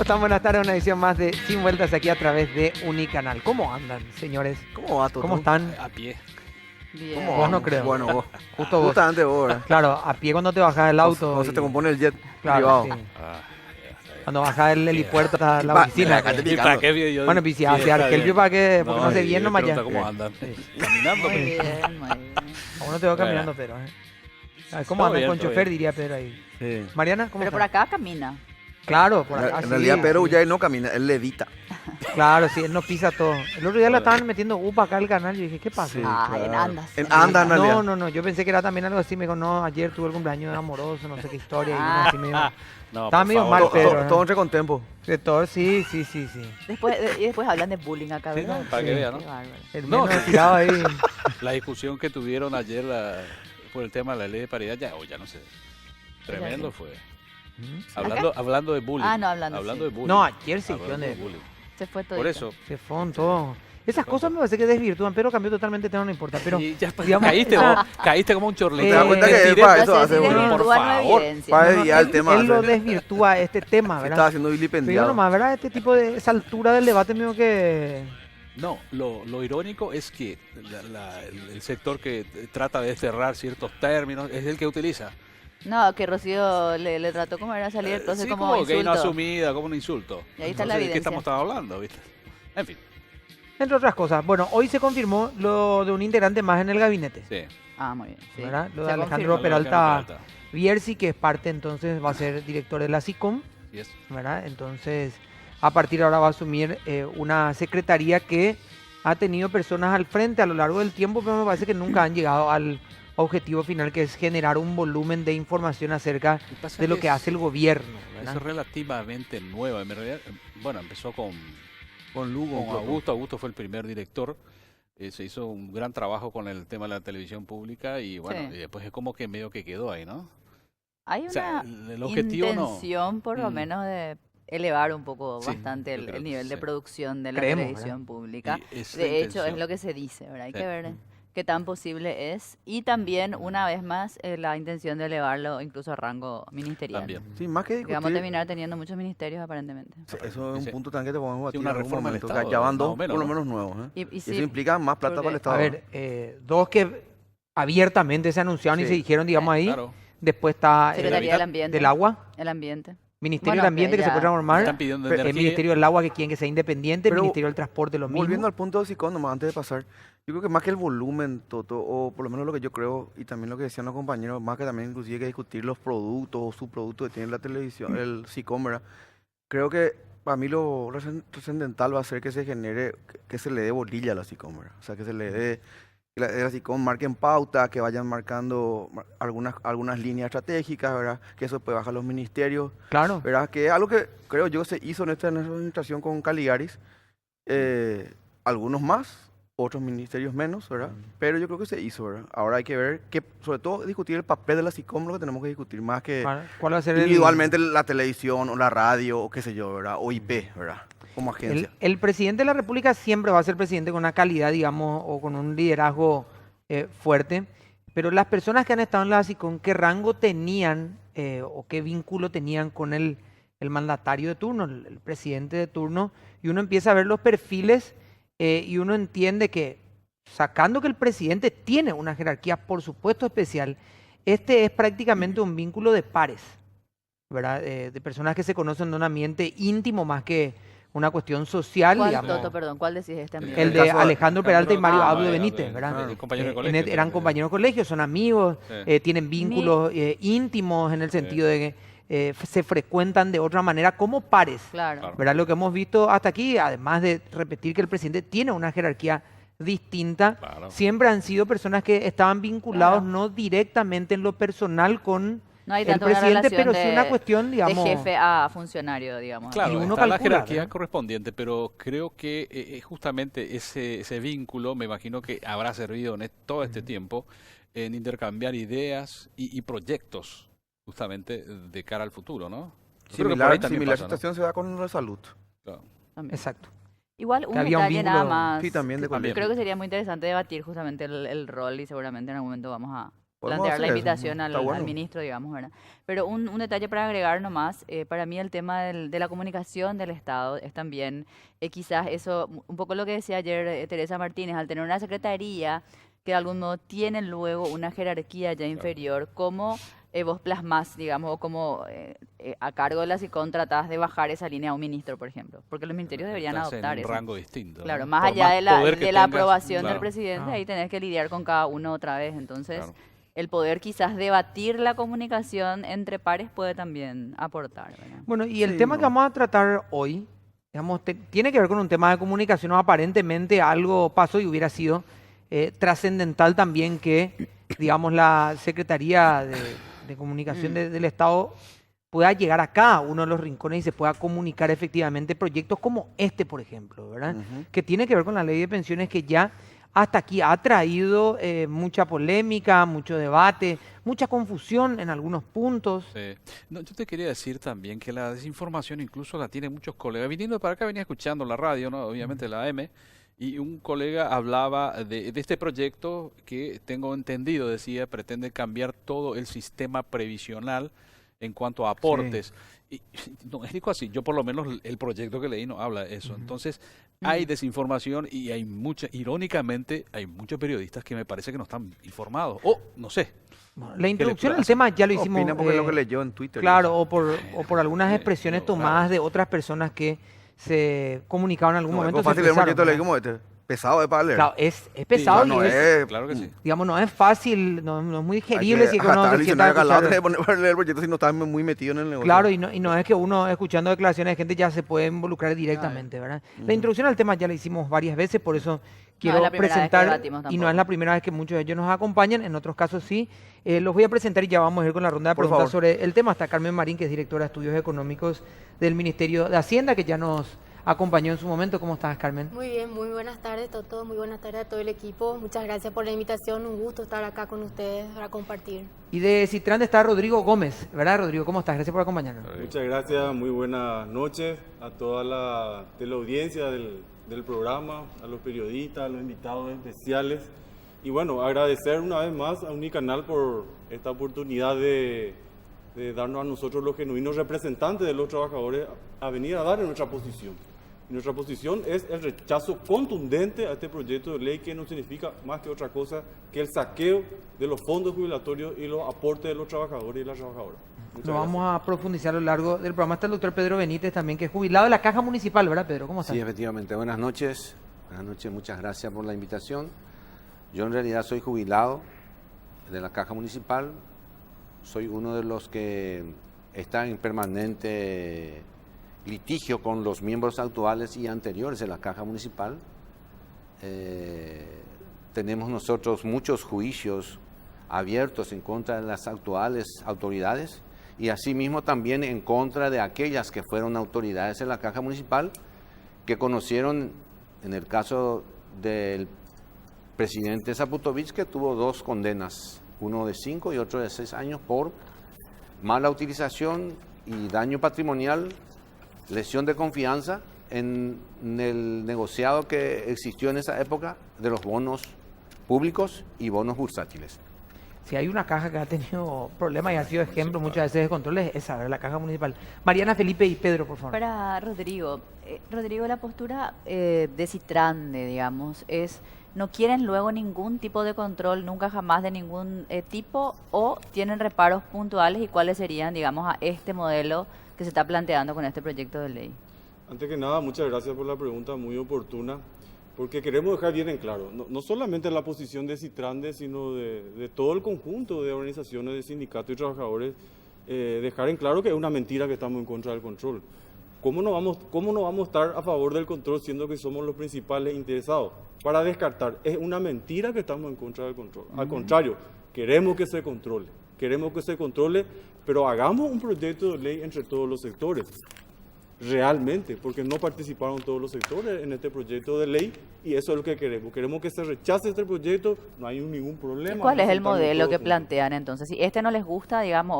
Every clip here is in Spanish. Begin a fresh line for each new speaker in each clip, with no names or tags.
están? Buenas tardes, una edición más de Sin Vueltas aquí a través de Unicanal. ¿Cómo andan, señores?
¿Cómo va, Toto?
¿Cómo están?
A pie.
¿Cómo
Vos
vamos?
no creo.
Bueno, vos.
Justo vos.
Justamente vos, ¿verdad?
Claro, a pie cuando te bajás del auto.
Cuando se te
y-
compone el jet
Claro,
privado.
sí.
Ah,
Cuando bajás del helipuerto hasta la
Pa-
oficina.
acá te
que-
¿Y para qué video?
Bueno, pues si hace Arkelpio para qué, porque no sé bien nomás ya.
¿Cómo andan?
Sí.
Caminando.
Muy bien, muy bien.
A uno te va
Bueno.
caminando, pero. A ver, ¿cómo
Todo
andan
bien,
con
todo
chofer?
bien.
Diría Pedro ahí.
Sí.
Mariana, ¿cómo
Pero por
está?
acá camina.
Claro, por acá.
En
sí,
realidad, Pedro
sí.
ya no camina, él levita.
Claro, sí, él no pisa todo. El otro día la estaban metiendo UPA acá al canal y dije, ¿qué pasa?
Sí,
Ay, en
claro.
andas.
En andas, en realidad.
No, yo pensé que era también algo así. Me dijo, no, ayer tuve el cumpleaños de amoroso, no sé qué historia. Y uno así medio.
No,
Estaba
por
medio
favor.
mal,
Todo,
Pedro.
todo, todo entre con tempo.
De todo, sí.
Y después hablan de bullying acá,
Sí,
¿verdad?
no, para que
Sí.
vean,
Qué
¿no?
bárbaro.
El
No,
menos tirado ahí.
La discusión que tuvieron ayer por el tema de la ley de paridad, ya no sé. Tremendo fue. Hablando de bullying.
Ah, no, hablando,
de
sí.
bullying.
No, ayer sí,
Hablando
¿qué
de
onda?
bullying.
Se fue todo.
Por eso.
Se fueron todo. Esas cosas me parece que desvirtúan, pero cambió totalmente el tema, no importa. Pero
Y ya,
digamos,
caíste
esa-
vos, caíste como un chorlito.
¿Te das cuenta que
Tiré-
para
No
eso
sé
hace
si
uno?
desvirtúa,
Por
no
favor.
evidencia.
Para
no,
desviar el tema.
él lo
hace-
desvirtúa este tema,
se
¿verdad?
estaba haciendo
Pero yo
vilipendiado.
nomás, ¿verdad? Este tipo de esa altura del debate mío que.
No, lo irónico es que el sector que trata de cerrar ciertos términos es el que utiliza.
No, que Rocío le trató como era salir, entonces
Sí,
como
gay no
insulto.
asumida, como un insulto.
Y ahí está la
Entonces, ¿de qué
evidencia.
estamos hablando, viste? En fin,
Entre otras cosas. Bueno, hoy se confirmó lo de un integrante más en el gabinete.
sí.
Ah, muy bien. Sí.
¿Verdad? Lo de
Se
Alejandro
confirmó.
Peralta Bierzi, que es parte entonces, va a ser director de la SICOM,
Yes.
¿verdad? Entonces, a partir de ahora va a asumir una secretaría que ha tenido personas al frente a lo largo del tiempo, pero me parece que nunca han llegado al objetivo final, que es generar un volumen de información acerca
Lo que pasa
de lo
es
que hace el gobierno,
Es
¿verdad?
relativamente nueva. En realidad, bueno, empezó con
Lugo.
con Augusto. Augusto fue el primer director. Se hizo un gran trabajo con el tema de la televisión pública y bueno,
Sí.
y después es como que medio que quedó ahí, ¿no?
Hay
O sea,
una
el objetivo no.
intención, por lo
Mm.
menos, de elevar un poco
Sí,
bastante
yo creo
el
que
nivel de
sí.
producción de la
Creemos,
televisión pública.
Y esa
De hecho, es
intención.
lo que se dice, ¿verdad? Hay
Sí.
que ver qué tan posible es. Y también, una vez más, la intención de elevarlo incluso a rango ministerial.
También.
Sí, más que
Que vamos a
discutir.
terminar teniendo muchos ministerios, aparentemente.
Sí, eso es
Sí.
un punto también que te podemos batir
una
en algún
reforma del
momento.
Estado,
Ya van
más
dos,
o menos,
por lo
¿no?
menos nuevos. ¿Eh?
Y
Eso
sí,
implica más plata
porque-
para el Estado.
A ver, dos que abiertamente se anunciaron y
Sí.
se dijeron, digamos, ahí.
Claro.
Después está
Secretaría del Ambiente.
del Agua,
El ambiente.
Ministerio
Bueno,
del Ambiente, que se
ya-
puede transformar.
Están pidiendo
Pero
El
energía.
Ministerio del Agua, que quieren que sea independiente. El
Pero
Ministerio del Transporte, lo mismo.
Volviendo al punto de SICOM, nomás antes de pasar, yo creo que más que el volumen, Toto, o por lo menos lo que yo creo, y también lo que decían los compañeros, más que también inclusive hay que discutir los productos o subproductos que tiene la televisión, el SICOM, ¿verdad? Creo que para mí lo trascendental va a ser que se genere, que se le dé bolilla a la SICOM, ¿verdad? O sea, que se le dé, que la SICOM marquen pauta, que vayan marcando algunas líneas estratégicas, ¿verdad? Que eso puede bajar los ministerios.
Claro.
¿Verdad? Que es algo que creo yo se hizo en esta administración con Caligaris. Algunos más, otros ministerios menos, ¿verdad? Pero yo creo que se hizo, ¿verdad? Ahora hay que ver, que, sobre todo discutir el papel de la SICOM, lo que tenemos que discutir, más que
¿Cuál va a ser el-
individualmente la televisión o la radio o qué sé yo, ¿verdad? O IP, ¿verdad? Como agencia.
El presidente de la República siempre va a ser presidente con una calidad, digamos, o con un liderazgo fuerte, pero las personas que han estado en la SICOM, ¿qué rango tenían o qué vínculo tenían con el mandatario de turno, el presidente de turno? Y uno empieza a ver los perfiles y uno entiende que, sacando que el presidente tiene una jerarquía, por supuesto, especial, este es prácticamente un vínculo de pares, ¿verdad? De personas que se conocen de un ambiente íntimo más que una cuestión social,
¿Cuál,
digamos.
Toto, perdón? ¿Cuál decís este amigo?
El
El
de
caso de
Alejandro Peralta y Mario
Ah,
Abdo
Mario
Benítez,
Abdo,
¿verdad?
compañero de
En
colegio
eran
también.
compañeros de colegio, son amigos,
Sí.
tienen vínculos íntimos en el sentido de que se frecuentan de otra manera como pares,
Claro.
Claro.
¿verdad? Lo que hemos visto hasta aquí, además de repetir que el presidente tiene una jerarquía distinta,
Claro.
siempre han sido personas que estaban vinculados
Claro.
no directamente en lo personal con
No hay
el
tanto una
presidente,
relación
pero sí una cuestión, digamos...
de jefe a funcionario, digamos.
Claro,
Y uno
está la
calcula,
jerarquía
¿verdad?
correspondiente, pero creo que justamente ese vínculo, me imagino que habrá servido en todo este tiempo en intercambiar ideas y proyectos, justamente de cara al futuro, ¿no? Yo creo que por ahí también
Similar
pasa, ¿no?
situación se da con la salud.
Claro.
También.
Exacto.
Igual un
había un
detalle nada
vínculo-
más.
Sí, también de
que
colegio.
creo que sería muy interesante debatir justamente el rol y seguramente en algún momento vamos
Podemos
plantear la
hacer eso,
invitación
está
al
bueno.
ministro, digamos, ¿verdad? Pero un detalle para agregar nomás, para mí el tema de la comunicación del Estado es también, quizás eso, un poco lo que decía ayer Teresa Martínez, al tener una secretaría que de algún modo tiene luego una jerarquía ya inferior, ¿cómo vos plasmás, digamos, o cómo a cargo de la SICON tratás de bajar esa línea a un ministro, por ejemplo? Porque los ministerios deberían
Estás en
adoptar
un
eso.
rango distinto,
Claro,
¿no?
más
Por
allá de la,
poder que
de la
tengas,
aprobación del
claro.
presidente,
Ah.
ahí tenés que lidiar con cada uno otra vez. Entonces,
Claro.
el poder quizás debatir la comunicación entre pares puede también aportar, ¿verdad?
Bueno, y el
Sí,
tema que
no.
vamos a tratar hoy, digamos, tiene que ver con un tema de comunicación, o aparentemente algo pasó y hubiera sido trascendental también que, digamos, la Secretaría de Comunicación del Estado pueda llegar a cada uno de los rincones y se pueda comunicar efectivamente proyectos como este, por ejemplo, ¿verdad?
Ujú.
Que tiene que ver con la ley de pensiones que ya hasta aquí ha traído mucha polémica, mucho debate, mucha confusión en algunos puntos.
Sí. No, yo te quería decir también que la desinformación incluso la tienen muchos colegas. Viniendo para acá venía escuchando la radio, ¿no? Obviamente la AM, y un colega hablaba de este proyecto que tengo entendido, decía, pretende cambiar todo el sistema previsional en cuanto a aportes. Y no es digo así, yo por lo menos el proyecto que leí no habla de eso. Entonces, hay desinformación y hay irónicamente, hay muchos periodistas que me parece que no están informados. O, no sé.
Bueno, la introducción
lectura
al tema ya lo
No,
hicimos.
opina porque es lo que leyó en Twitter. y
Claro,
eso.
o por algunas expresiones
no,
tomadas
claro.
de otras personas que se comunicaban en algún
No, es
momento.
como
se
fácil leer un
expresaron,
proyecto de ley
¿verdad?
como este. Pesado de para leer.
Claro, es pesado
Sí,
y
no
es,
es-
Claro que sí.
digamos, no es fácil, no es muy
Hay
digerible si es que uno
agarrar
se
el
sienta a
diccionario acá al lado,
escuchar.
tenés que poner para leer el proyecto si no estás muy metido en el negocio.
Claro, y no es que uno escuchando declaraciones de gente ya se puede involucrar directamente, ¿verdad? La introducción al tema ya la hicimos varias veces, por eso quiero
es la primera vez que
presentar,
debatimos
y no
tampoco.
es la primera vez que muchos de ellos nos acompañan, en otros casos sí. Los voy a presentar y ya vamos a ir con la ronda de
Por
preguntas
favor.
sobre el tema. Está Carmen Marín, que es directora de Estudios Económicos del Ministerio de Hacienda, que ya nos acompañó en su momento. ¿Cómo estás, Carmen?
Muy bien, muy buenas tardes, Toto. Muy buenas tardes a todo el equipo. Muchas gracias por la invitación. Un gusto estar acá con ustedes para compartir.
Y de Citrán está Rodrigo Gómez, ¿verdad, Rodrigo? ¿Cómo estás? Gracias por acompañarnos.
Muchas gracias, muy buenas noches a toda la teleaudiencia del programa, a los periodistas, a los invitados especiales. Y bueno, agradecer una vez más a Unicanal por esta oportunidad de darnos a nosotros los genuinos representantes de los trabajadores a venir a dar nuestra posición. Y nuestra posición es el rechazo contundente a este proyecto de ley que no significa más que otra cosa que el saqueo de los fondos jubilatorios y los aportes de los trabajadores y las trabajadoras. Muchas
Lo
gracias.
vamos a profundizar a lo largo del programa. Está el doctor Pedro Benítez también, que es jubilado de la Caja Municipal, ¿verdad, Pedro? ¿Cómo estás?
Sí, efectivamente. Buenas noches. Buenas noches, muchas gracias por la invitación. Yo en realidad soy jubilado de la Caja Municipal. Soy uno de los que está en permanente litigio con los miembros actuales y anteriores de la Caja Municipal. Tenemos nosotros muchos juicios abiertos en contra de las actuales autoridades y asimismo también en contra de aquellas que fueron autoridades en la Caja Municipal que conocieron, en el caso del presidente Zaputovich, que tuvo 2 condenas, uno de 5 y otro de 6 años por mala utilización y daño patrimonial, lesión de confianza en el negociado que existió en esa época de los bonos públicos y bonos bursátiles.
Si hay una caja que ha tenido problemas y ha sido ejemplo muchas veces de controles, esa, ¿verdad? La Caja Municipal. Mariana, Felipe y Pedro, por favor.
Para Rodrigo, Rodrigo, la postura de Citrande, digamos, es no quieren luego ningún tipo de control, nunca jamás de ningún tipo, o tienen reparos puntuales y cuáles serían, digamos, a este modelo que se está planteando con este proyecto de ley.
Antes que nada, muchas gracias por la pregunta muy oportuna, porque queremos dejar bien en claro, no solamente la posición de Citrande, sino de todo el conjunto de organizaciones de sindicatos y trabajadores, dejar en claro que es una mentira que estamos en contra del control. ¿Cómo no vamos a estar a favor del control siendo que somos los principales interesados? Para descartar, es una mentira que estamos en contra del control. Al contrario, queremos que se controle, pero hagamos un proyecto de ley entre todos los sectores. Realmente, porque no participaron todos los sectores en este proyecto de ley y eso es lo que queremos. Queremos que se rechace este proyecto, no hay ningún problema.
¿Cuál es
vamos a
el
sentarnos
modelo
todos
que
juntos.
plantean entonces? Si este no les gusta, digamos,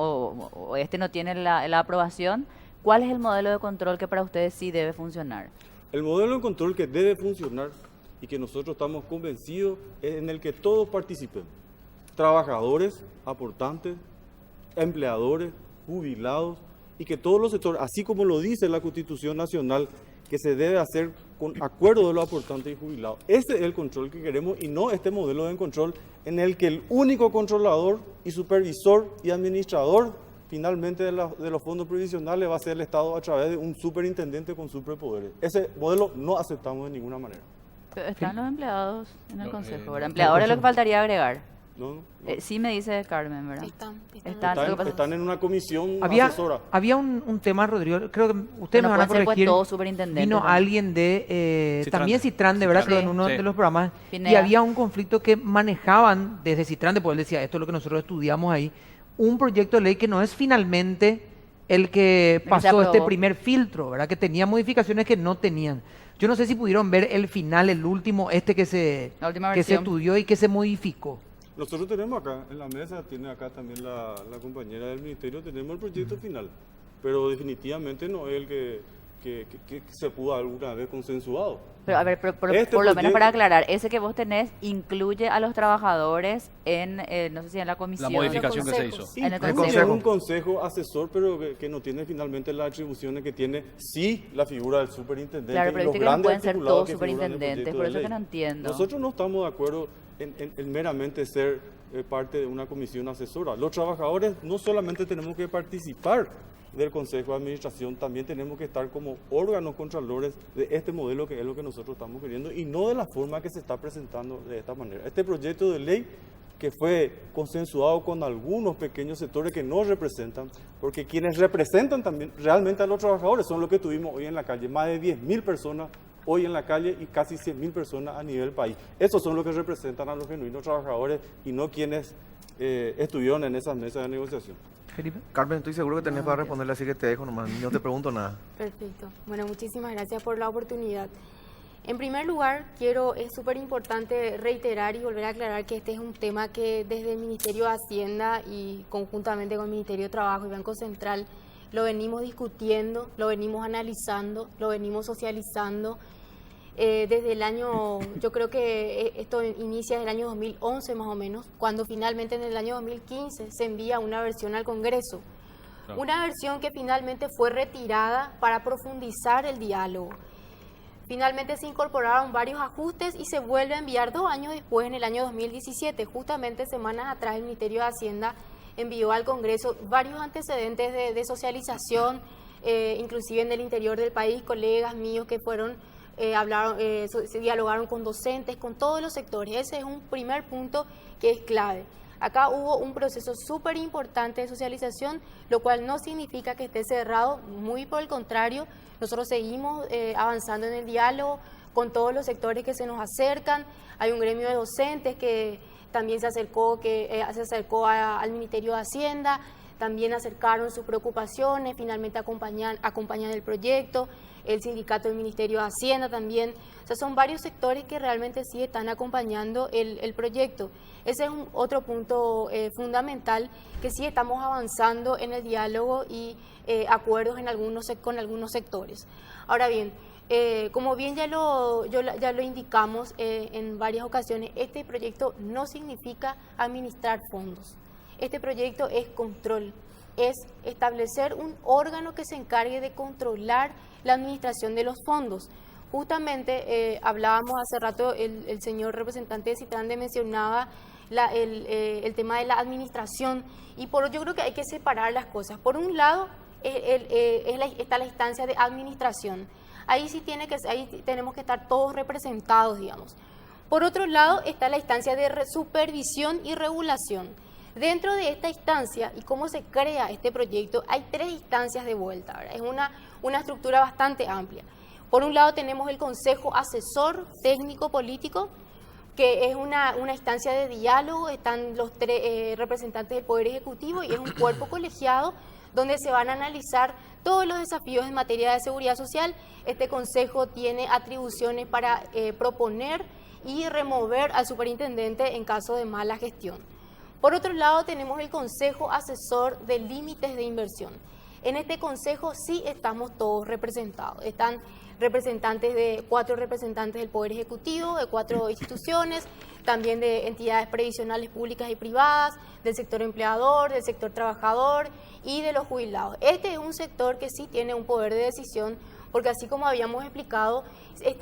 o este no tiene la aprobación, ¿cuál es el modelo de control que para ustedes sí debe funcionar?
El modelo de control que debe funcionar y que nosotros estamos convencidos es en el que todos participemos. trabajadores, aportantes, empleadores, jubilados, y que todos los sectores, así como lo dice la Constitución Nacional, que se debe hacer con acuerdo de los aportantes y jubilados. Ese es el control que queremos y no este modelo de control en el que el único controlador y supervisor y administrador finalmente de los fondos previsionales va a ser el Estado a través de un superintendente con superpoderes. Ese modelo no aceptamos de ninguna manera.
Pero están los empleados en el
No,
consejo,
no.
¿verdad? Empleadores es lo que faltaría agregar.
¿No?
Sí me dice Carmen, ¿verdad?
Están.
Lo que pasa-
Están en una comisión
Había,
asesora.
había un tema, Rodrigo, creo que
que
ustedes
no
me van a
pueden ser, pues,
corregir.
todos superintendentes,
Vino
¿no?
alguien de también Citrande, ¿verdad?
Citrande.
Creo en uno
Sí.
de los programas. Y
Pineda.
había un conflicto que manejaban desde Citrande, porque él decía, esto es lo que nosotros estudiamos ahí, un proyecto de ley que no es finalmente el que
El que se
pasó este
aprobó.
primer filtro, ¿verdad? Que tenía modificaciones que no tenían. Yo no sé si pudieron ver el final, el último, que se
La última
que se
versión.
estudió y que se modificó.
Nosotros tenemos acá, en la mesa, tiene acá también la compañera del ministerio, tenemos el proyecto final, pero definitivamente no es el que se pudo alguna vez consensuado.
Pero a ver, por
Este
lo menos
proyecto-
para aclarar, ese que vos tenés incluye a los trabajadores en, no sé si en la comisión.
La modificación que se hizo.
Sí,
En el
tiene
consejo.
un consejo asesor, pero que no tiene finalmente las atribuciones que tiene sí la figura del superintendente.
Claro,
y
pero
los
viste que no
grandes
pueden ser
articulados
todos
que figuran en el
superintendentes,
proyecto
por
de
eso que
ley.
no entiendo.
Nosotros no estamos de acuerdo en meramente ser parte de una comisión asesora. Los trabajadores no solamente tenemos que participar del Consejo de Administración, también tenemos que estar como órganos contralores de este modelo que es lo que nosotros estamos queriendo y no de la forma que se está presentando de esta manera. Este proyecto de ley que fue consensuado con algunos pequeños sectores que no representan, porque quienes representan también realmente a los trabajadores son los que tuvimos hoy en la calle, más de 10.000 personas hoy en la calle y casi 100.000 personas a nivel país. Esos son los que representan a los genuinos trabajadores y no quienes estuvieron en esas mesas de negociación.
Felipe.
Carmen, estoy seguro que tenés para responderle, así que te dejo nomás, no te pregunto nada.
Perfecto. Bueno, muchísimas gracias por la oportunidad. En primer lugar, es súper importante reiterar y volver a aclarar que este es un tema que desde el Ministerio de Hacienda y conjuntamente con el Ministerio de Trabajo y Banco Central lo venimos discutiendo, lo venimos analizando, lo venimos socializando. Desde el año, yo creo que esto inicia desde el año 2011 más o menos, cuando finalmente en el año 2015 se envía una versión al Congreso.
Claro.
Una versión que finalmente fue retirada para profundizar el diálogo. Finalmente se incorporaron varios ajustes y se vuelve a enviar 2 años después, en el año 2017. Justamente semanas atrás el Ministerio de Hacienda envió al Congreso varios antecedentes de socialización, inclusive en el interior del país, colegas míos que fueron, se dialogaron con docentes, con todos los sectores. Ese es un primer punto que es clave. Acá hubo un proceso súper importante de socialización, lo cual no significa que esté cerrado, muy por el contrario, nosotros seguimos avanzando en el diálogo con todos los sectores que se nos acercan. Hay un gremio de docentes que también se acercó al Ministerio de Hacienda, también acercaron sus preocupaciones, finalmente acompañan el proyecto. El sindicato del Ministerio de Hacienda también. O sea, son varios sectores que realmente sí están acompañando el proyecto. Ese es otro punto fundamental, que sí estamos avanzando en el diálogo y acuerdos con algunos sectores. Ahora bien, como bien ya lo indicamos en varias ocasiones, este proyecto no significa administrar fondos. Este proyecto es control, es establecer un órgano que se encargue de controlar la administración de los fondos. Justamente hablábamos hace rato, el señor representante de Citrande mencionaba el tema de la administración y yo creo que hay que separar las cosas. Por un lado está la instancia de administración. Ahí sí ahí tenemos que estar todos representados, digamos. Por otro lado está la instancia de supervisión y regulación. Dentro de esta instancia y cómo se crea este proyecto, hay 3 instancias de vuelta, ¿verdad? Es una estructura bastante amplia. Por un lado tenemos el Consejo Asesor Técnico Político, que es una instancia de diálogo, están los 3 representantes del Poder Ejecutivo y es un cuerpo colegiado donde se van a analizar todos los desafíos en materia de seguridad social. Este consejo tiene atribuciones para proponer y remover al superintendente en caso de mala gestión. Por otro lado, tenemos el Consejo Asesor de Límites de Inversión. En este consejo sí estamos todos representados. Están 4 representantes del Poder Ejecutivo, de 4 instituciones, también de entidades previsionales públicas y privadas, del sector empleador, del sector trabajador y de los jubilados. Este es un sector que sí tiene un poder de decisión, porque así como habíamos explicado,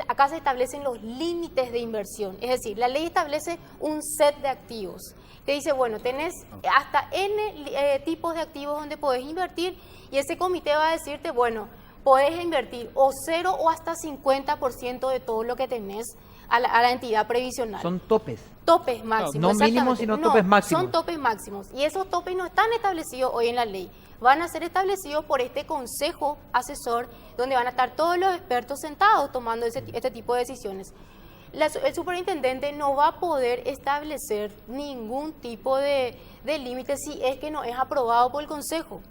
acá se establecen los límites de inversión. Es decir, la ley establece un set de activos. Te dice, bueno, tenés hasta N tipos de activos donde podés invertir, y ese comité va a decirte, bueno, podés invertir o 0 o hasta 50% de todo lo que tenés a la entidad previsional.
Son topes.
Topes máximos.
No mínimos,
exactamente.
sino topes máximos.
Son topes máximos. Y esos topes no están establecidos hoy en la ley. Van a ser establecidos por este consejo asesor, donde van a estar todos los expertos sentados tomando este tipo de decisiones. El superintendente no va a poder establecer ningún tipo de límite si es que no es aprobado por el consejo.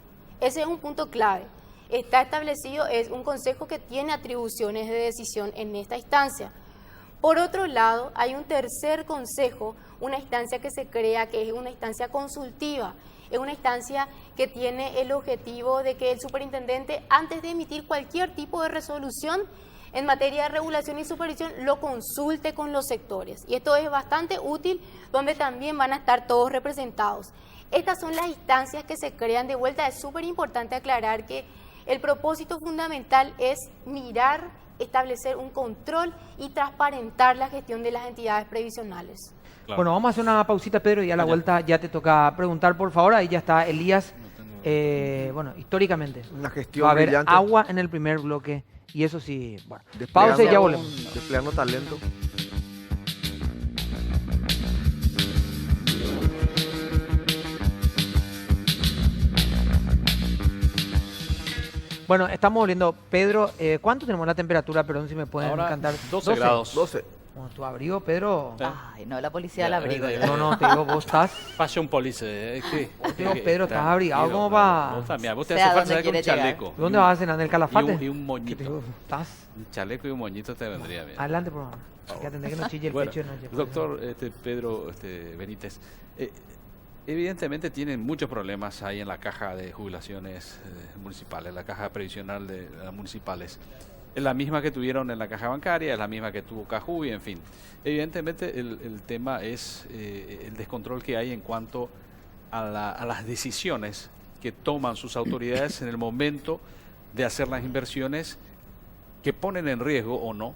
Ese es un punto clave. Está establecido, es un consejo que tiene atribuciones de decisión en esta instancia. Por otro lado, hay un tercer consejo, una instancia que se crea, que es una instancia consultiva. Es una instancia que tiene el objetivo de que el superintendente, antes de emitir cualquier tipo de resolución en materia de regulación y supervisión, lo consulte con los sectores. Y esto es bastante útil, donde también van a estar todos representados. Estas son las instancias que se crean. De vuelta, es súper importante aclarar que el propósito fundamental es mirar, establecer un control y transparentar la gestión de las entidades previsionales.
Claro.
Bueno, vamos a hacer una pausita, Pedro, y a la
Vaya.
vuelta ya te toca preguntar, por favor. Ahí ya está Elías. Bueno, históricamente
Una gestión
va a haber
brillante.
agua en el primer bloque, y eso sí, bueno.
Desplegando-
Pausa y ya volvemos.
Desplegando talento.
Bueno, estamos volviendo. Pedro, ¿cuánto tenemos la temperatura? Perdón si me pueden
Ahora
cantar.
12 grados.
12.
Bueno, tu abrigo, Pedro.
Ay, no, la policía
Ya,
la abrigo.
ya,
No, no, te digo, vos estás.
Fashion Police.
Digo, Pedro, estás abrigado como pa-
Vos también, vos te
Sé a
hace falta
dónde
salir con un
quiere llegar.
chaleco.
¿Dónde vas a cenar? ¿En el Calafate?
Y un
¿Qué te
moñito.
digo? ¿Estás?
Un chaleco y un moñito te vendría bien.
Adelante, por favor. Que atender que no chille el
Bueno,
pecho de noche.
doctor Pedro Benítez, evidentemente tienen muchos problemas ahí en la caja de jubilaciones municipales, la caja previsional de las municipales. Es la misma que tuvieron en la caja bancaria, es la misma que tuvo Cajubi, en fin. Evidentemente el tema es el descontrol que hay en cuanto a las decisiones que toman sus autoridades en el momento de hacer las inversiones que ponen en riesgo o no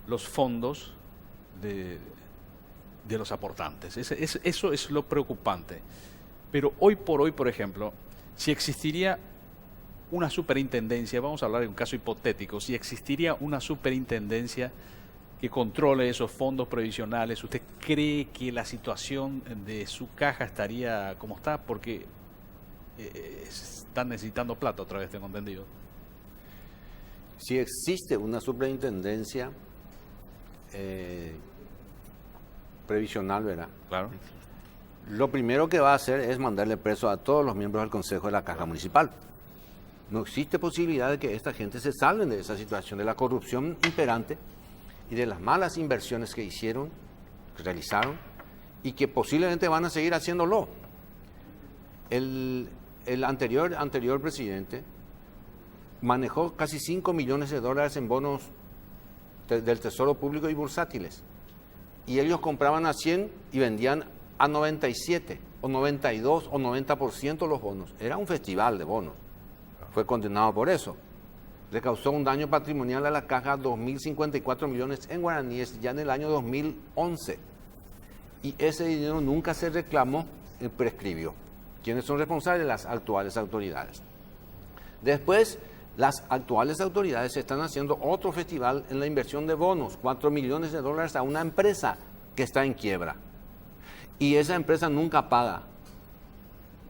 los fondos de los aportantes. Eso es lo preocupante. Pero hoy por hoy, por ejemplo, si existiría una superintendencia, vamos a hablar de un caso hipotético, si existiría una superintendencia que controle esos fondos previsionales, ¿usted cree que la situación de su caja estaría como está? Porque están necesitando plata, otra vez tengo entendido.
Si existe una superintendencia previsional, ¿verdad?
Claro.
Lo primero que va a hacer es mandarle preso a todos los miembros del Consejo de la Caja Municipal. No existe posibilidad de que esta gente se salven de esa situación, de la corrupción imperante y de las malas inversiones que hicieron, que realizaron y que posiblemente van a seguir haciéndolo. El anterior presidente manejó casi 5 millones de dólares en bonos del Tesoro Público y bursátiles. Y ellos compraban a 100 y vendían a 97 o 92 o 90% los bonos. Era un festival de bonos. Fue condenado por eso. Le causó un daño patrimonial a la caja 2.054 millones en guaraníes ya en el año 2011. Y ese dinero nunca se reclamó y prescribió. ¿Quiénes son responsables? Las actuales autoridades. Después, las actuales autoridades están haciendo otro festival en la inversión de bonos, 4 millones de dólares a una empresa que está en quiebra. Y esa empresa nunca paga.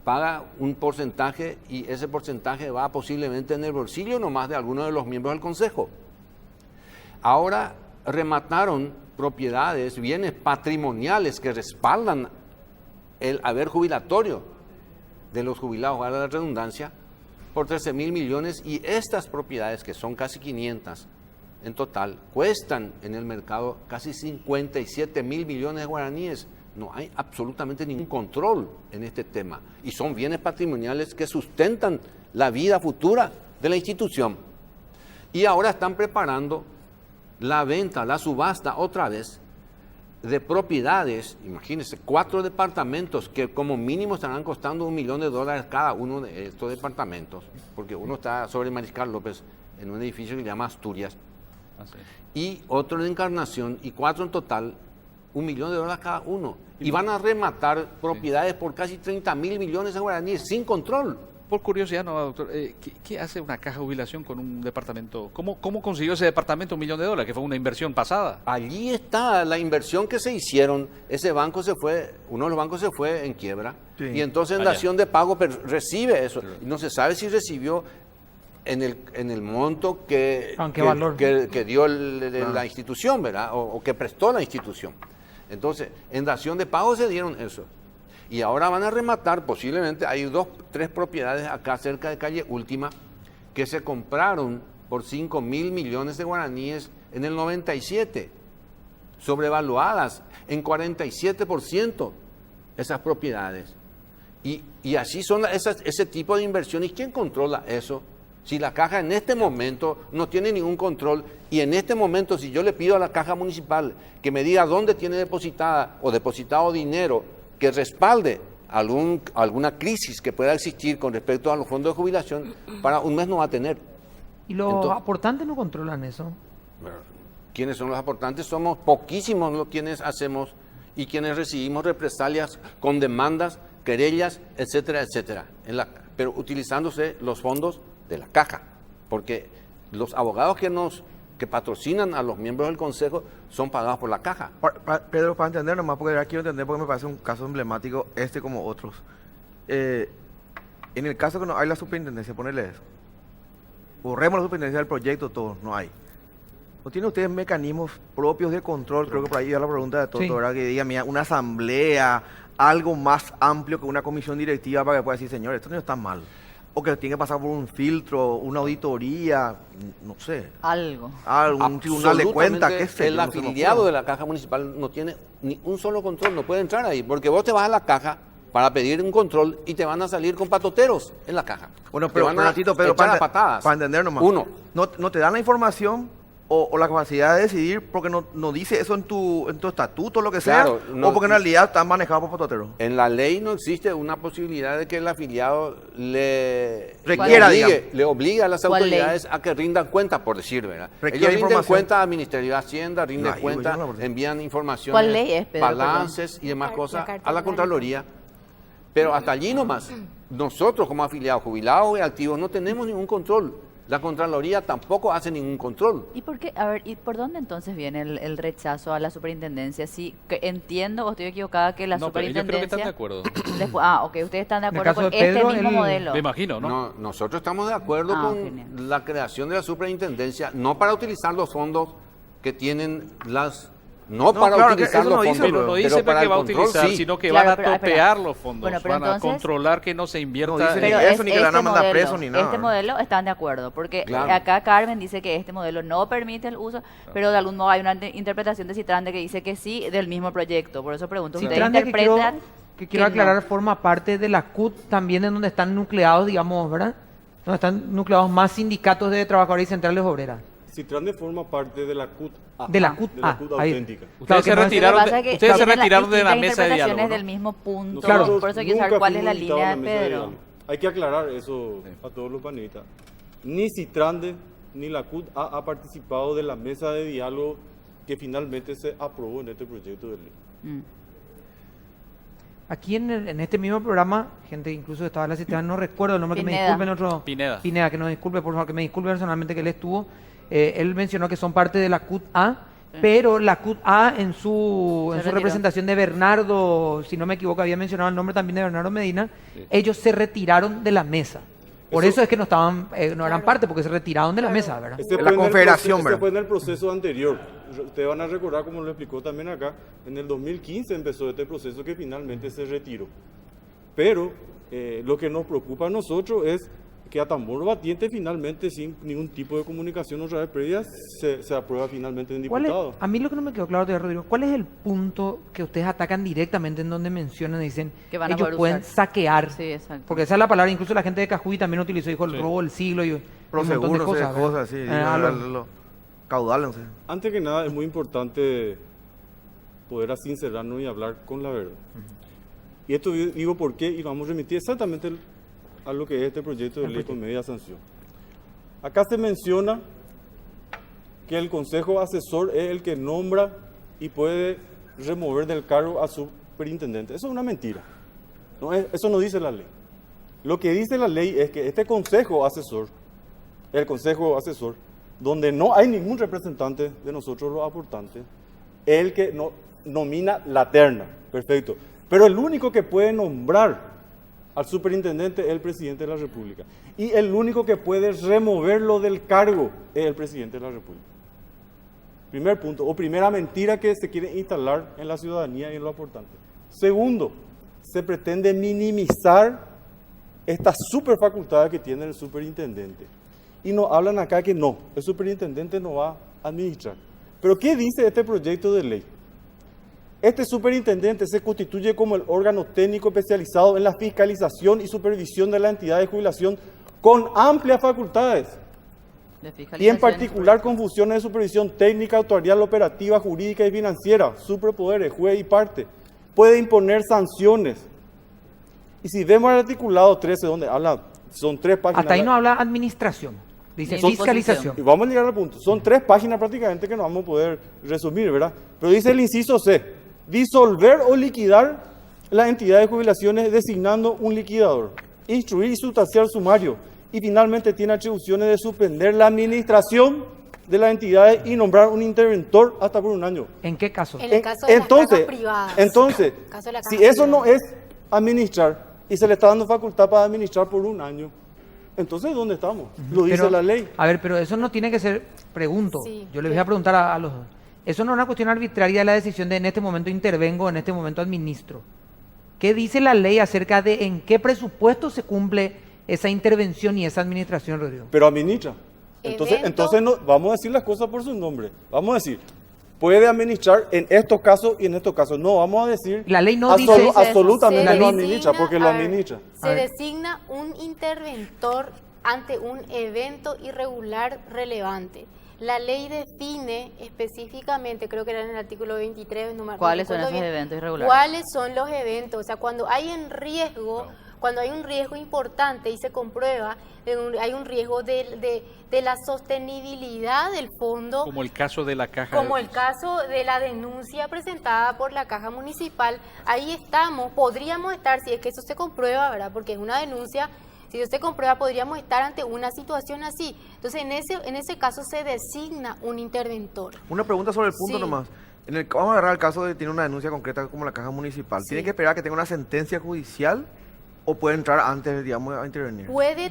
Paga un porcentaje y ese porcentaje va posiblemente en el bolsillo nomás de algunos de los miembros del Consejo. Ahora remataron propiedades, bienes patrimoniales que respaldan el haber jubilatorio de los jubilados, valga la redundancia, por 13.000 millones, y estas propiedades, que son casi 500 en total, cuestan en el mercado casi 57.000 millones de guaraníes. No hay absolutamente ningún control en este tema y son bienes patrimoniales que sustentan la vida futura de la institución. Y ahora están preparando la venta, la subasta otra vez de propiedades, imagínense, 4 departamentos que como mínimo estarán costando $1 millón cada uno de estos departamentos, porque uno está sobre Mariscal López en un edificio que se llama Asturias, y otro en Encarnación, y 4 en total, $1 millón cada uno. Y van a rematar propiedades por casi 30.000 millones de guaraníes sin control.
Por curiosidad, no, doctor, ¿qué hace una caja de jubilación con un departamento? ¿Cómo consiguió ese departamento $1 millón, que fue una inversión pasada?
Allí está la inversión que se hicieron. Ese banco se fue, uno de los bancos se fue en quiebra.
Sí.
Y entonces en dación de pago recibe eso. Y no se sabe si recibió en el monto que dio la institución, ¿verdad? O que prestó la institución. Entonces, en dación de pago se dieron eso. Y ahora van a rematar, posiblemente, hay 3 propiedades acá cerca de calle Última que se compraron por 5.000 millones de guaraníes en el 97, sobrevaluadas en 47% esas propiedades. Y así son ese tipo de inversiones. ¿Quién controla eso? Si la caja en este momento no tiene ningún control, y en este momento si yo le pido a la caja municipal que me diga dónde tiene depositada o depositado dinero que respalde alguna crisis que pueda existir con respecto a los fondos de jubilación, para un mes no va a tener.
¿Y los aportantes no controlan eso?
¿Quiénes son los aportantes? Somos poquísimos los quienes hacemos y quienes recibimos represalias con demandas, querellas, etcétera, etcétera. Pero utilizándose los fondos de la caja, porque los abogados que patrocinan a los miembros del Consejo son pagados por la caja.
Pedro, para entender nomás, porque ahora quiero entender porque me parece un caso emblemático, como otros. En el caso que no hay la superintendencia, ponele eso. Borremos la superintendencia del proyecto, todo, no hay. ¿No tienen ustedes mecanismos propios de control? Creo que por ahí va la pregunta de todo,
Sí.
¿verdad? Que diga, mira, una asamblea, algo más amplio que una comisión directiva para que pueda decir, señor, esto no está mal. O que tiene que pasar por un filtro, una auditoría, no sé. Un tribunal de cuentas, qué sé yo.
El
no se me
afiliado
ocurre.
de la caja municipal no tiene ni un solo control, no puede entrar ahí, porque vos te vas a la caja para pedir un control y te van a salir con patoteros en la caja.
Bueno,
Te
pero
van a
ratito, Pedro,
echar a patadas.
para entender nomás.
Uno.
No te dan la información o la capacidad de decidir porque no dice eso en tu estatuto o lo que sea,
Claro, no-
o porque en realidad están manejados por patoteros.
En la ley no existe una posibilidad de que el afiliado
Requiera,
le obligue a las
¿Cuál ley?
autoridades a que rindan cuenta, por decir, ¿verdad?
Requiere
Ellos rinden
información.
cuenta al Ministerio de Hacienda, rinden
No, yo
cuenta,
no la por-
envían información,
¿Cuál ley es, Pedro?
balances y demás
La
cosas
carta
a la
orgánica.
Contraloría. Pero hasta allí nomás, nosotros como afiliados, jubilados y activos, no tenemos ningún control. La Contraloría tampoco hace ningún control.
¿Y por qué? A ver, ¿y por dónde entonces viene el rechazo a la superintendencia? Sí, que entiendo, o estoy equivocada, que la
No, pero ellos creo que están de
superintendencia...
acuerdo.
Ok, ustedes están de
En el
acuerdo
caso
con
de Pedro,
este mismo
él-
modelo.
Me imagino, ¿no?
No, nosotros estamos de acuerdo
Ah,
con
genial.
la creación de la superintendencia, no para utilizar los fondos que tienen
No,
para
claro, que
utilizar
eso
los
no dice,
fondos,
Pero no
pero
dice
para
que
el
va a
control,
utilizar,
sí.
sino que
Claro,
van a
pero, espera.
topear los fondos,
Bueno, pero
van a
entonces-
controlar que no se invierta.
No dice ni
Pero
eso, ni que le van a mandar
modelo,
preso, ni nada.
Este modelo están de acuerdo, porque
Claro.
acá Carmen dice que este modelo no permite el uso, pero de algún modo hay una interpretación de Citrande que dice que sí del mismo proyecto. Por eso pregunto, ¿ustedes
Citrande, que quiero,
interpretan
que quiero
que no?
aclarar, forma parte de la CUT también, en donde están nucleados, digamos, ¿verdad? Donde están nucleados más sindicatos de trabajadores y centrales obreras.
Citrande forma parte de la CUT A.
De la CUT
De la
A,
CUT
ahí.
auténtica.
Ustedes
Claro,
se
que no es-
retiraron,
Lo que pasa es que
ustedes se
tienen
retiraron de la
distintas
mesa de
interpretaciones
diálogo,
del
¿no?
mismo punto.
Nosotros
Por eso quiero
nunca
saber cuál es
fuimos
la
invitados
línea
a
de
la mesa
Pedro.
diálogo. Hay que aclarar eso a todos los panelistas. Ni Citrande ni la CUT ha participado de la mesa de diálogo que finalmente se aprobó en este proyecto de ley.
Mm.
Aquí en este mismo programa, gente incluso estaba en la Citrande, no recuerdo el nombre, que me
Pineda.
disculpen otro...
Pineda.
Que nos disculpe, por favor, que me disculpe personalmente que él estuvo. Él mencionó que son parte de la CUT A, pero la CUT A en su
retiró.
representación de Bernardo, si no me equivoco, había mencionado el nombre también de Bernardo Medina, ellos se retiraron de la mesa. Por eso es que no estaban, no eran parte, porque se retiraron de la mesa, ¿verdad?
Este
La
fue en el
confederación,
proceso-
¿verdad?
este fue en el proceso anterior. Ustedes van a recordar, como lo explicó también acá, en el 2015 empezó este proceso que finalmente se retiró. Pero lo que nos preocupa a nosotros es que a tambor batiente finalmente, sin ningún tipo de comunicación otra vez previa, se aprueba finalmente en
¿Cuál es-
diputado.
a mí lo que no me quedó claro, Rodrigo, ¿cuál es el punto que ustedes atacan directamente en donde mencionan y dicen
Que van a
ellos
poder
pueden
usar.
saquear?
Sí, exacto.
Porque esa es la palabra, incluso la gente de Cajuy también utilizó, dijo el
Sí.
robo del siglo y un montón de
Proseguros,
cosas. ¿verdad?
cosas así.
Algo.
Caudal, no sé.
Antes que nada, es muy importante poder sincerarnos y hablar con la verdad. Y esto digo por qué, y vamos a remitir exactamente a lo que es este proyecto de ley con media sanción. Acá se menciona que el Consejo Asesor es el que nombra y puede remover del cargo a su superintendente. Eso es una mentira. Eso no dice la ley. Lo que dice la ley es que este Consejo Asesor, el Consejo Asesor, donde no hay ningún representante de nosotros los aportantes, es el que nomina la terna. Perfecto. Pero el único que puede nombrar al superintendente es el presidente de la República. Y el único que puede removerlo del cargo es el presidente de la República. Primer punto, o primera mentira que se quiere instalar en la ciudadanía y en los aportantes. Segundo, se pretende minimizar estas super facultades que tiene el superintendente. Y nos hablan acá que no, el superintendente no va a administrar. Pero ¿qué dice este proyecto de ley? Este superintendente se constituye como el órgano técnico especializado en la fiscalización y supervisión de la entidad de jubilación con amplias facultades.
De
Y en
fiscalización
particular con funciones de supervisión técnica, actuarial, operativa, jurídica y financiera, superpoderes, juez y parte. Puede imponer sanciones. Y si vemos el articulado 13, donde habla, son 3 páginas.
Hasta ahí no habla administración, dice
Ni
fiscalización.
Y vamos a llegar al punto. Son 3 páginas prácticamente que no vamos a poder resumir, ¿verdad? Pero dice el inciso C, disolver o liquidar la entidad de jubilaciones designando un liquidador, instruir y sustanciar sumario, y finalmente tiene atribuciones de suspender la administración de las entidades y nombrar un interventor hasta por 1 año.
¿En qué caso?
En el caso de las cajas privadas.
Entonces,
Caso de la
si
caja
eso no
privada.
es administrar y se le está dando facultad para administrar por 1 año, entonces ¿dónde estamos? Lo dice
Pero,
la ley.
A ver, pero eso no tiene que ser, pregunto,
Sí,
yo les voy a preguntar a los dos. Eso no es una cuestión arbitraria de la decisión de en este momento intervengo, en este momento administro. ¿Qué dice la ley acerca de en qué presupuesto se cumple esa intervención y esa administración, Rodrigo?
Pero administra. Entonces,
Evento.
no, vamos a decir las cosas por su nombre. Vamos a decir, puede administrar en estos casos y en estos casos. No, vamos a decir
La ley no dice-
absolutamente
Se
no
designa,
administra, porque lo
a ver,
administra.
A
Se
ver.
designa un interventor ante un evento irregular relevante. La ley define específicamente, creo que era en el artículo 23, no me
¿Cuáles son
recuerdo
esos
bien,
eventos irregulares?
¿Cuáles son los eventos? O sea, cuando hay en riesgo, cuando hay un riesgo importante y se comprueba, hay un riesgo de la sostenibilidad del fondo,
Como el caso de la caja.
como el caso de la denuncia presentada por la Caja Municipal, ahí estamos, podríamos estar, si es que eso se comprueba, ¿verdad? Porque es una denuncia, si eso se comprueba, podríamos estar ante una situación así. Entonces, en ese caso se designa un interventor.
Una pregunta sobre el punto
Sí.
nomás. Vamos a agarrar el caso de que tiene una denuncia concreta como la Caja Municipal. ¿Tiene
Sí.
que esperar a que tenga una sentencia judicial o puede entrar antes, digamos, a intervenir?
Puede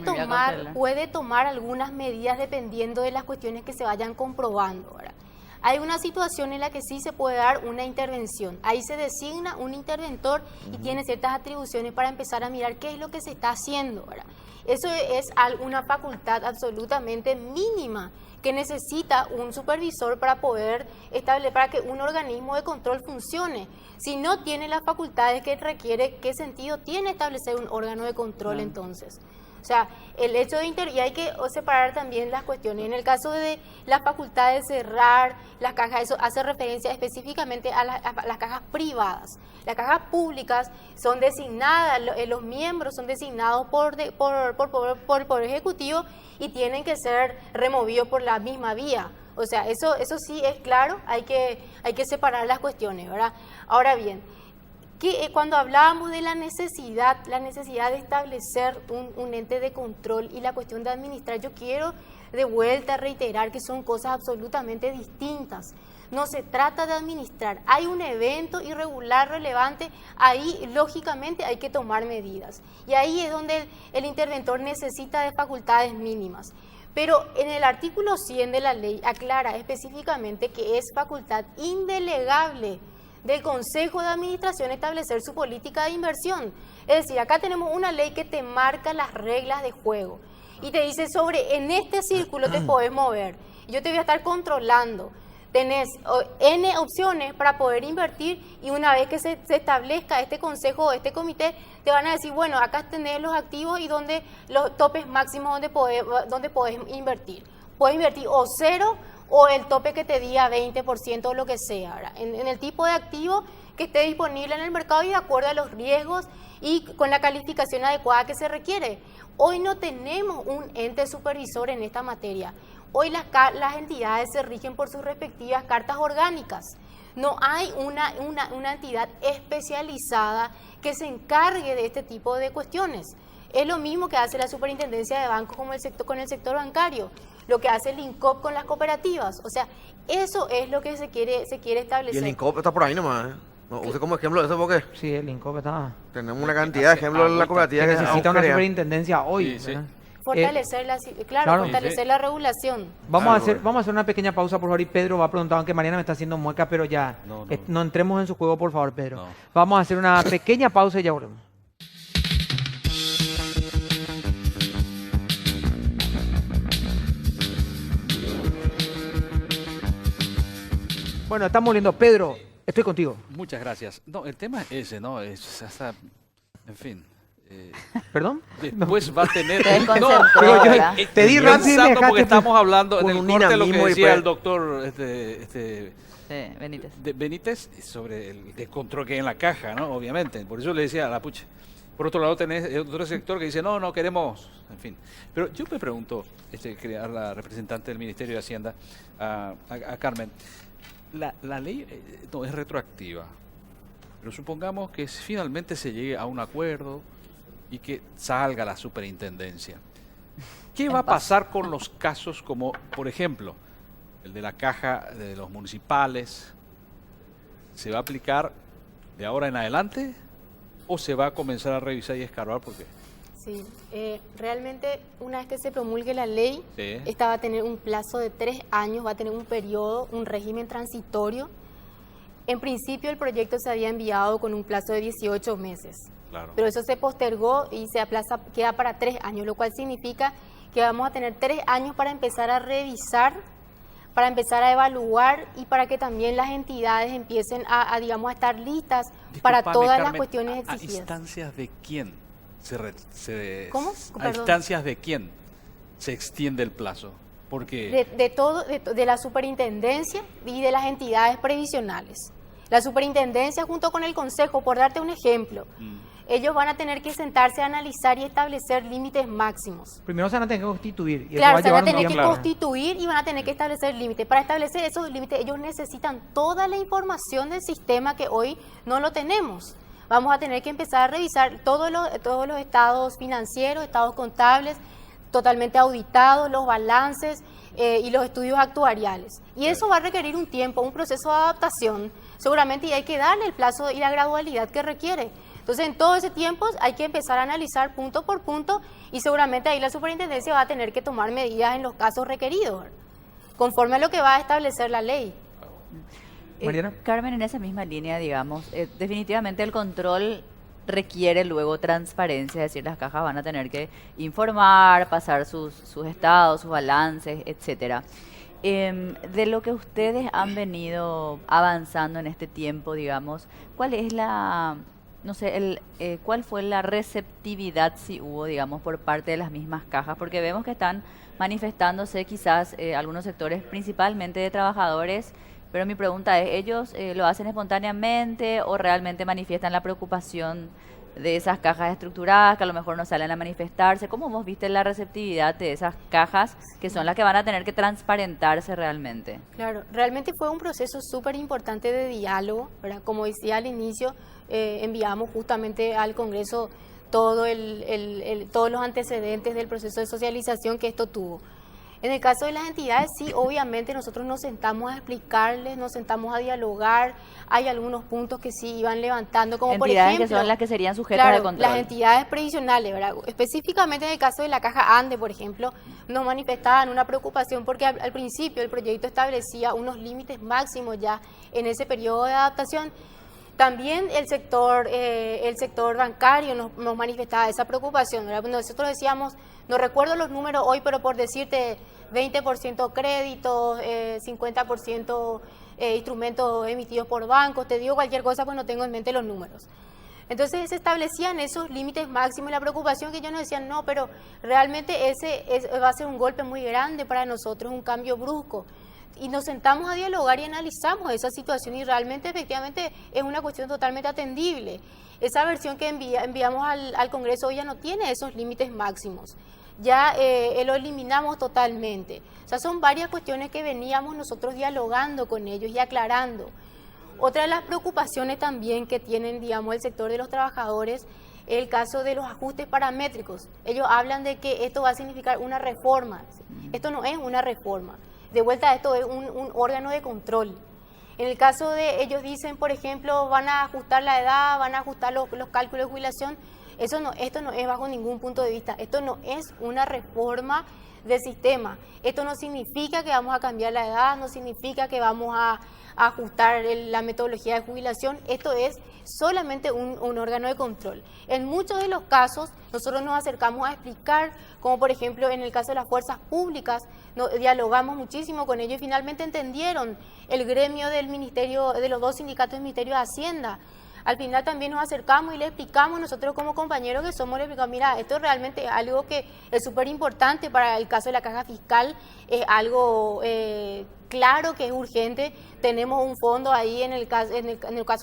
tomar algunas medidas dependiendo de las cuestiones que se vayan comprobando, ¿verdad? Hay una situación en la que sí se puede dar una intervención. Ahí se designa un interventor y tiene ciertas atribuciones para empezar a mirar qué es lo que se está haciendo, ¿verdad? Eso es una facultad absolutamente mínima que necesita un supervisor para poder establecer, para que un organismo de control funcione. Si no tiene las facultades que requiere, ¿qué sentido tiene establecer un órgano de control entonces? O sea, el hecho de y hay que separar también las cuestiones. En el caso de la facultad de cerrar las cajas, eso hace referencia específicamente a las cajas privadas. Las cajas públicas son designadas, los miembros son designados por el Poder Ejecutivo y tienen que ser removidos por la misma vía. O sea, eso sí es claro, hay que separar las cuestiones, ¿verdad? Ahora bien, cuando hablábamos de la necesidad de establecer un ente de control y la cuestión de administrar, yo quiero de vuelta reiterar que son cosas absolutamente distintas. No se trata de administrar. Hay un evento irregular relevante, ahí lógicamente hay que tomar medidas. Y ahí es donde el interventor necesita de facultades mínimas. Pero en el artículo 100 de la ley aclara específicamente que es facultad indelegable del Consejo de Administración establecer su política de inversión. Es decir, acá tenemos una ley que te marca las reglas de juego. y te dice en este círculo te podés mover. Yo te voy a estar controlando. Tenés N opciones para poder invertir y una vez que se establezca este consejo o este comité, te van a decir, bueno, acá tenés los activos y donde los topes máximos donde podés invertir. Puedes invertir o cero o el tope que te diga 20% o lo que sea, ¿verdad? En el tipo de activo que esté disponible en el mercado y de acuerdo a los riesgos y con la calificación adecuada que se requiere. Hoy no tenemos un ente supervisor en esta materia. Hoy las entidades se rigen por sus respectivas cartas orgánicas. No hay una entidad especializada que se encargue de este tipo de cuestiones. Es lo mismo que hace la Superintendencia de Bancos con el sector bancario, lo que hace el INCOP con las cooperativas. O sea, eso es lo que se quiere
Y
establecer.
el INCOP está por ahí nomás, ¿eh? No, use como ejemplo eso porque
Sí, el INCOP está...
tenemos una cantidad de ejemplos en la cooperativa
que
que
necesita una
crean.
superintendencia hoy.
Sí, sí.
¿verdad?
Fortalecer
claro.
fortalecer la regulación.
Vamos
Claro,
a hacer una pequeña pausa, por favor, y Pedro va a preguntar, aunque Mariana me está haciendo mueca, pero ya,
No,
no entremos en su juego, por favor, Pedro.
No.
Vamos a hacer una pequeña pausa y ya volvemos. Bueno, estamos volviendo. Pedro, estoy contigo.
Muchas gracias. No, el tema es ese, ¿no? Es hasta, en fin.
¿Perdón?
Después va a tener...
Te desconcentró,
pero yo-
¿verdad?
te di rápido y me
pensando
dejaste
porque estamos hablando en
con
el
un
corte lo que
dinamismo y
decía
pues-
el doctor
Sí, Benítez.
de Benítez sobre el descontrol que hay en la caja, ¿no? Obviamente. Por eso le decía a la pucha. Por otro lado tenés otro sector que dice, no queremos, en fin. Pero yo me pregunto, a la representante del Ministerio de Hacienda, a Carmen, la ley no es retroactiva, pero supongamos que finalmente se llegue a un acuerdo y que salga la superintendencia. ¿Qué va a pasar con los casos como, por ejemplo, el de la caja de los municipales? ¿Se va a aplicar de ahora en adelante o se va a comenzar a revisar y escarbar? Porque
Sí, realmente una vez que se promulgue la ley,
Sí.
esta va a tener un plazo de 3 años, va a tener un periodo, un régimen transitorio. En principio el proyecto se había enviado con un plazo de 18 meses,
claro.
pero eso se postergó y se aplaza, queda para 3 años, lo cual significa que vamos a tener 3 años para empezar a revisar, para empezar a evaluar y para que también las entidades empiecen digamos, a estar listas para
Disculpame,
todas las
Carmen,
cuestiones
¿A
exigidas.
instancias de quién
¿Cómo?
¿A
Perdón.
instancias de quién se extiende el plazo? Porque
De la superintendencia y de las entidades previsionales. La superintendencia junto con el consejo, por darte un ejemplo, ellos van a tener que sentarse a analizar y establecer límites máximos.
Primero se van a tener que constituir. Y
Claro,
eso
se
va a
van a
llevar un
tener que
tiempo.
constituir y van a tener que establecer límites. Para establecer esos límites, ellos necesitan toda la información del sistema que hoy no lo tenemos. Vamos a tener que empezar a revisar todos los estados financieros, estados contables, totalmente auditados, los balances y los estudios actuariales. Y eso va a requerir un tiempo, un proceso de adaptación, seguramente, y hay que darle el plazo y la gradualidad que requiere. Entonces, en todo ese tiempo hay que empezar a analizar punto por punto y seguramente ahí la superintendencia va a tener que tomar medidas en los casos requeridos, conforme a lo que va a establecer la ley.
Mariana.
Carmen, en esa misma línea, digamos, definitivamente el control requiere luego transparencia, es decir, las cajas van a tener que informar, pasar sus estados, sus balances, etcétera. De lo que ustedes han venido avanzando en este tiempo, digamos, ¿cuál es cuál fue la receptividad, si hubo, digamos, por parte de las mismas cajas? Porque vemos que están manifestándose quizás algunos sectores, principalmente de trabajadores, pero mi pregunta es, ¿ellos lo hacen espontáneamente o realmente manifiestan la preocupación de esas cajas estructuradas que a lo mejor no salen a manifestarse? ¿Cómo vos viste la receptividad de esas cajas que son las que van a tener que transparentarse realmente?
Claro, realmente fue un proceso súper importante de diálogo, ¿verdad? Como decía al inicio, enviamos justamente al Congreso todos los antecedentes del proceso de socialización que esto tuvo. En el caso de las entidades, sí, obviamente nosotros nos sentamos a explicarles, nos sentamos a dialogar, hay algunos puntos que sí iban levantando, como por
Entidades
ejemplo...
que son las que serían sujetas
Claro,
de control.
las entidades previsionales, ¿verdad? Específicamente en el caso de la Caja Ande, por ejemplo, nos manifestaban una preocupación porque al principio el proyecto establecía unos límites máximos ya en ese periodo de adaptación, También el sector bancario nos manifestaba esa preocupación, ¿verdad? Nosotros decíamos, no recuerdo los números hoy, pero por decirte 20% créditos, 50% instrumentos emitidos por bancos, te digo cualquier cosa pues no tengo en mente los números. Entonces se establecían esos límites máximos y la preocupación que ellos nos decían, no, pero realmente va a ser un golpe muy grande para nosotros, un cambio brusco. Y nos sentamos a dialogar y analizamos esa situación y realmente efectivamente es una cuestión totalmente atendible. Esa versión que enviamos al Congreso hoy ya no tiene esos límites máximos, ya lo eliminamos totalmente. O sea, son varias cuestiones que veníamos nosotros dialogando con ellos y aclarando. Otra de las preocupaciones también que tienen, digamos, el sector de los trabajadores es el caso de los ajustes paramétricos. Ellos hablan de que esto va a significar una reforma. Esto no es una reforma. De vuelta, esto es un órgano de control. En el caso de, ellos dicen, por ejemplo, van a ajustar la edad, van a ajustar los cálculos de jubilación. Esto no es bajo ningún punto de vista. Esto no es una reforma del sistema. Esto no significa que vamos a cambiar la edad, no significa que vamos a ajustar la metodología de jubilación. Esto es solamente un órgano de control. En muchos de los casos, nosotros nos acercamos a explicar, como por ejemplo en el caso de las fuerzas públicas, dialogamos muchísimo con ellos y finalmente entendieron el gremio del ministerio, de los dos sindicatos del Ministerio de Hacienda. Al final también nos acercamos y le explicamos nosotros como compañeros que somos, le explicamos, mira, esto realmente es algo que es súper importante para el caso de la caja fiscal, es algo claro que es urgente. Tenemos un fondo ahí, en el caso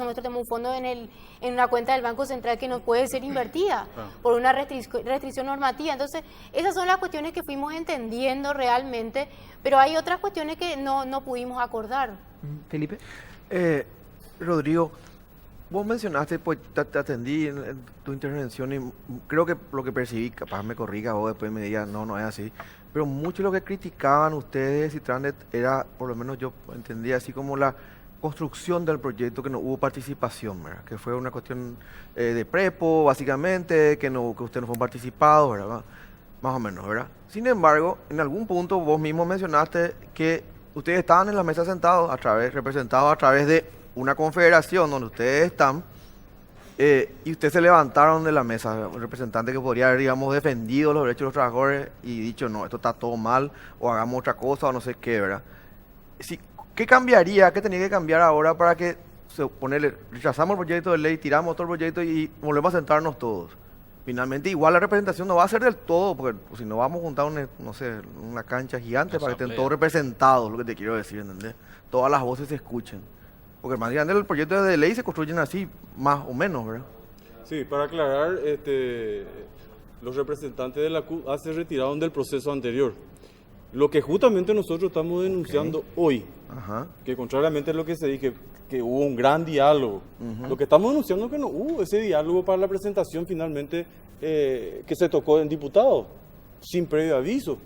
nuestro tenemos un fondo en una cuenta del Banco Central que no puede ser invertida por una restricción normativa. Entonces, esas son las cuestiones que fuimos entendiendo realmente, pero hay otras cuestiones que no pudimos acordar.
Felipe.
Rodrigo, vos mencionaste, pues te atendí en tu intervención y creo que lo que percibí, capaz me corrija o después me diga, no es así, pero mucho de lo que criticaban ustedes y Trandet era, por lo menos yo entendía así como la construcción del proyecto, que no hubo participación, ¿verdad? Que fue una cuestión de prepo, básicamente, que ustedes no fueron participados, ¿verdad? Más o menos, ¿verdad? Sin embargo, en algún punto vos mismo mencionaste que ustedes estaban en la mesa sentados, representados a través de una confederación donde ustedes están, y ustedes se levantaron de la mesa, un representante que podría haber, digamos, defendido los derechos de los trabajadores y dicho, no, esto está todo mal, o hagamos otra cosa, o no sé qué, ¿verdad? ¿Qué cambiaría, qué tenía que cambiar ahora para que rechazamos el proyecto de ley, tiramos otro proyecto y volvemos a sentarnos todos? Finalmente, igual la representación no va a ser del todo, porque si no vamos a juntar una cancha gigante para que estén todos representados, lo que te quiero decir, ¿entendés? Todas las voces se escuchen. Porque más grande el proyecto de ley se construyen así, más o menos, ¿verdad?
Sí, para aclarar, los representantes de la CUT se retiraron del proceso anterior. Lo que justamente nosotros estamos denunciando hoy, que contrariamente a lo que se dice, que hubo un gran diálogo, lo que estamos denunciando es que no hubo ese diálogo para la presentación finalmente que se tocó en diputados, sin previo aviso.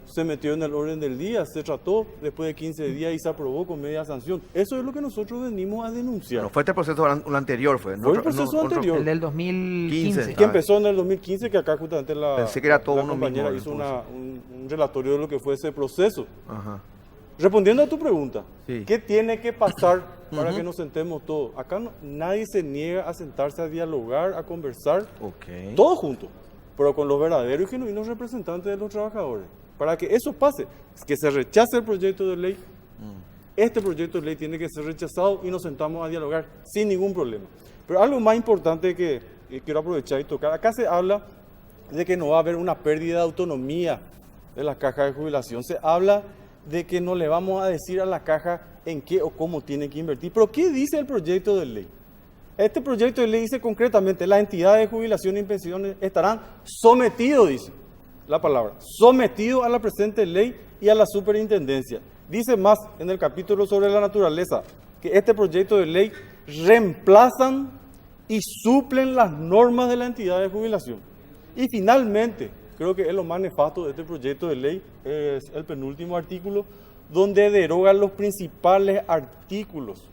Se metió en el orden del día, se trató después de 15 días y se aprobó con media sanción. Eso es lo que nosotros venimos a denunciar.
No fue este proceso, el anterior fue.
Fue el proceso anterior.
El del 2015.
Que empezó en el 2015, que acá justamente
Pensé que era todo
la
uno
compañera
mismo,
hizo un relatorio de lo que fue ese proceso.
Ajá.
Respondiendo a tu pregunta,
Sí.
¿qué tiene que pasar para que nos sentemos todos? Acá nadie se niega a sentarse a dialogar, a conversar, todos juntos, pero con los verdaderos y genuinos representantes de los trabajadores. Para que eso pase, que se rechace el proyecto de ley, este proyecto de ley tiene que ser rechazado y nos sentamos a dialogar sin ningún problema. Pero algo más importante que quiero aprovechar y tocar, acá se habla de que no va a haber una pérdida de autonomía de las cajas de jubilación, se habla de que no le vamos a decir a la caja en qué o cómo tiene que invertir. Pero ¿qué dice el proyecto de ley? Este proyecto de ley dice concretamente, las entidades de jubilación y pensiones estarán sometidos, dice la palabra, sometido a la presente ley y a la superintendencia. Dice más en el capítulo sobre la naturaleza, que este proyecto de ley reemplazan y suplen las normas de la entidad de jubilación. Y finalmente, creo que es lo más nefasto de este proyecto de ley, es el penúltimo artículo, donde deroga los principales artículos,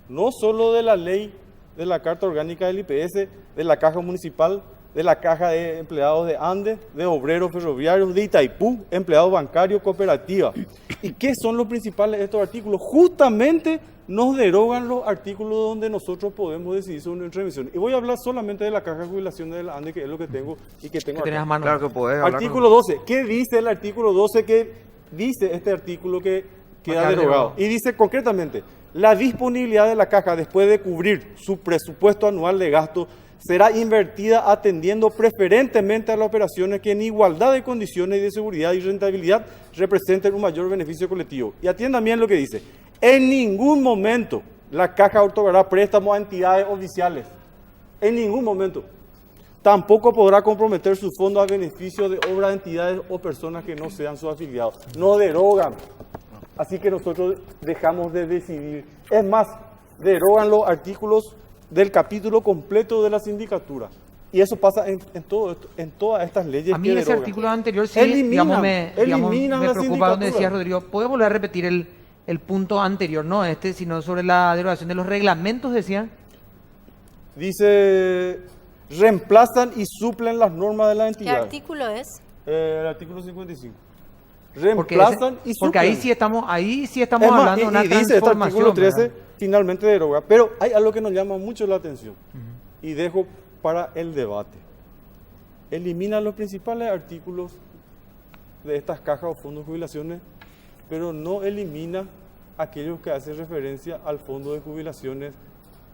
no solo de la ley de la Carta Orgánica del IPS, de la Caja Municipal, de la Caja de Empleados de Andes, de Obreros Ferroviarios, de Itaipú, Empleados Bancarios, Cooperativas. ¿Y qué son los principales de estos artículos? Justamente nos derogan los artículos donde nosotros podemos decidir sobre nuestra emisión. Y voy a hablar solamente de la caja de jubilación de la ANDE, que es lo que tengo y que tengo
Que tenés a
acá.
mano.
Claro que podés hablar.
Artículo 12. ¿Qué dice el artículo 12 que dice este artículo que queda
Acá
derogado?
derogado.
Y dice concretamente, la disponibilidad de la caja después de cubrir su presupuesto anual de gasto será invertida atendiendo preferentemente a las operaciones que en igualdad de condiciones de seguridad y rentabilidad representen un mayor beneficio colectivo. Y atiendan bien lo que dice. En ningún momento la caja otorgará préstamos a entidades oficiales. En ningún momento. Tampoco podrá comprometer su fondo a beneficio de obras de entidades o personas que no sean sus afiliados. No derogan. Así que nosotros dejamos de decidir. Es más, derogan los artículos del capítulo completo de la sindicatura. Y eso pasa en todo esto, en todas estas leyes
A mí
que
ese
derogan.
artículo anterior sí,
Eliminan
me
la
preocupa donde decía
sindicatura.
Rodrigo. ¿Puede volver a repetir el punto anterior? No sino sobre la derogación de los reglamentos, decía.
Dice, reemplazan y suplen las normas de la
¿Qué
entidad.
artículo es?
El artículo 55.
Porque,
Reemplazan y suplen.
porque ahí sí estamos
Es más,
hablando de una
y dice este
transformación.
artículo 13
¿verdad?
finalmente deroga. Pero hay algo que nos llama mucho la atención y dejo para el debate. Elimina los principales artículos de estas cajas o fondos de jubilaciones, pero no elimina aquellos que hacen referencia al fondo de jubilaciones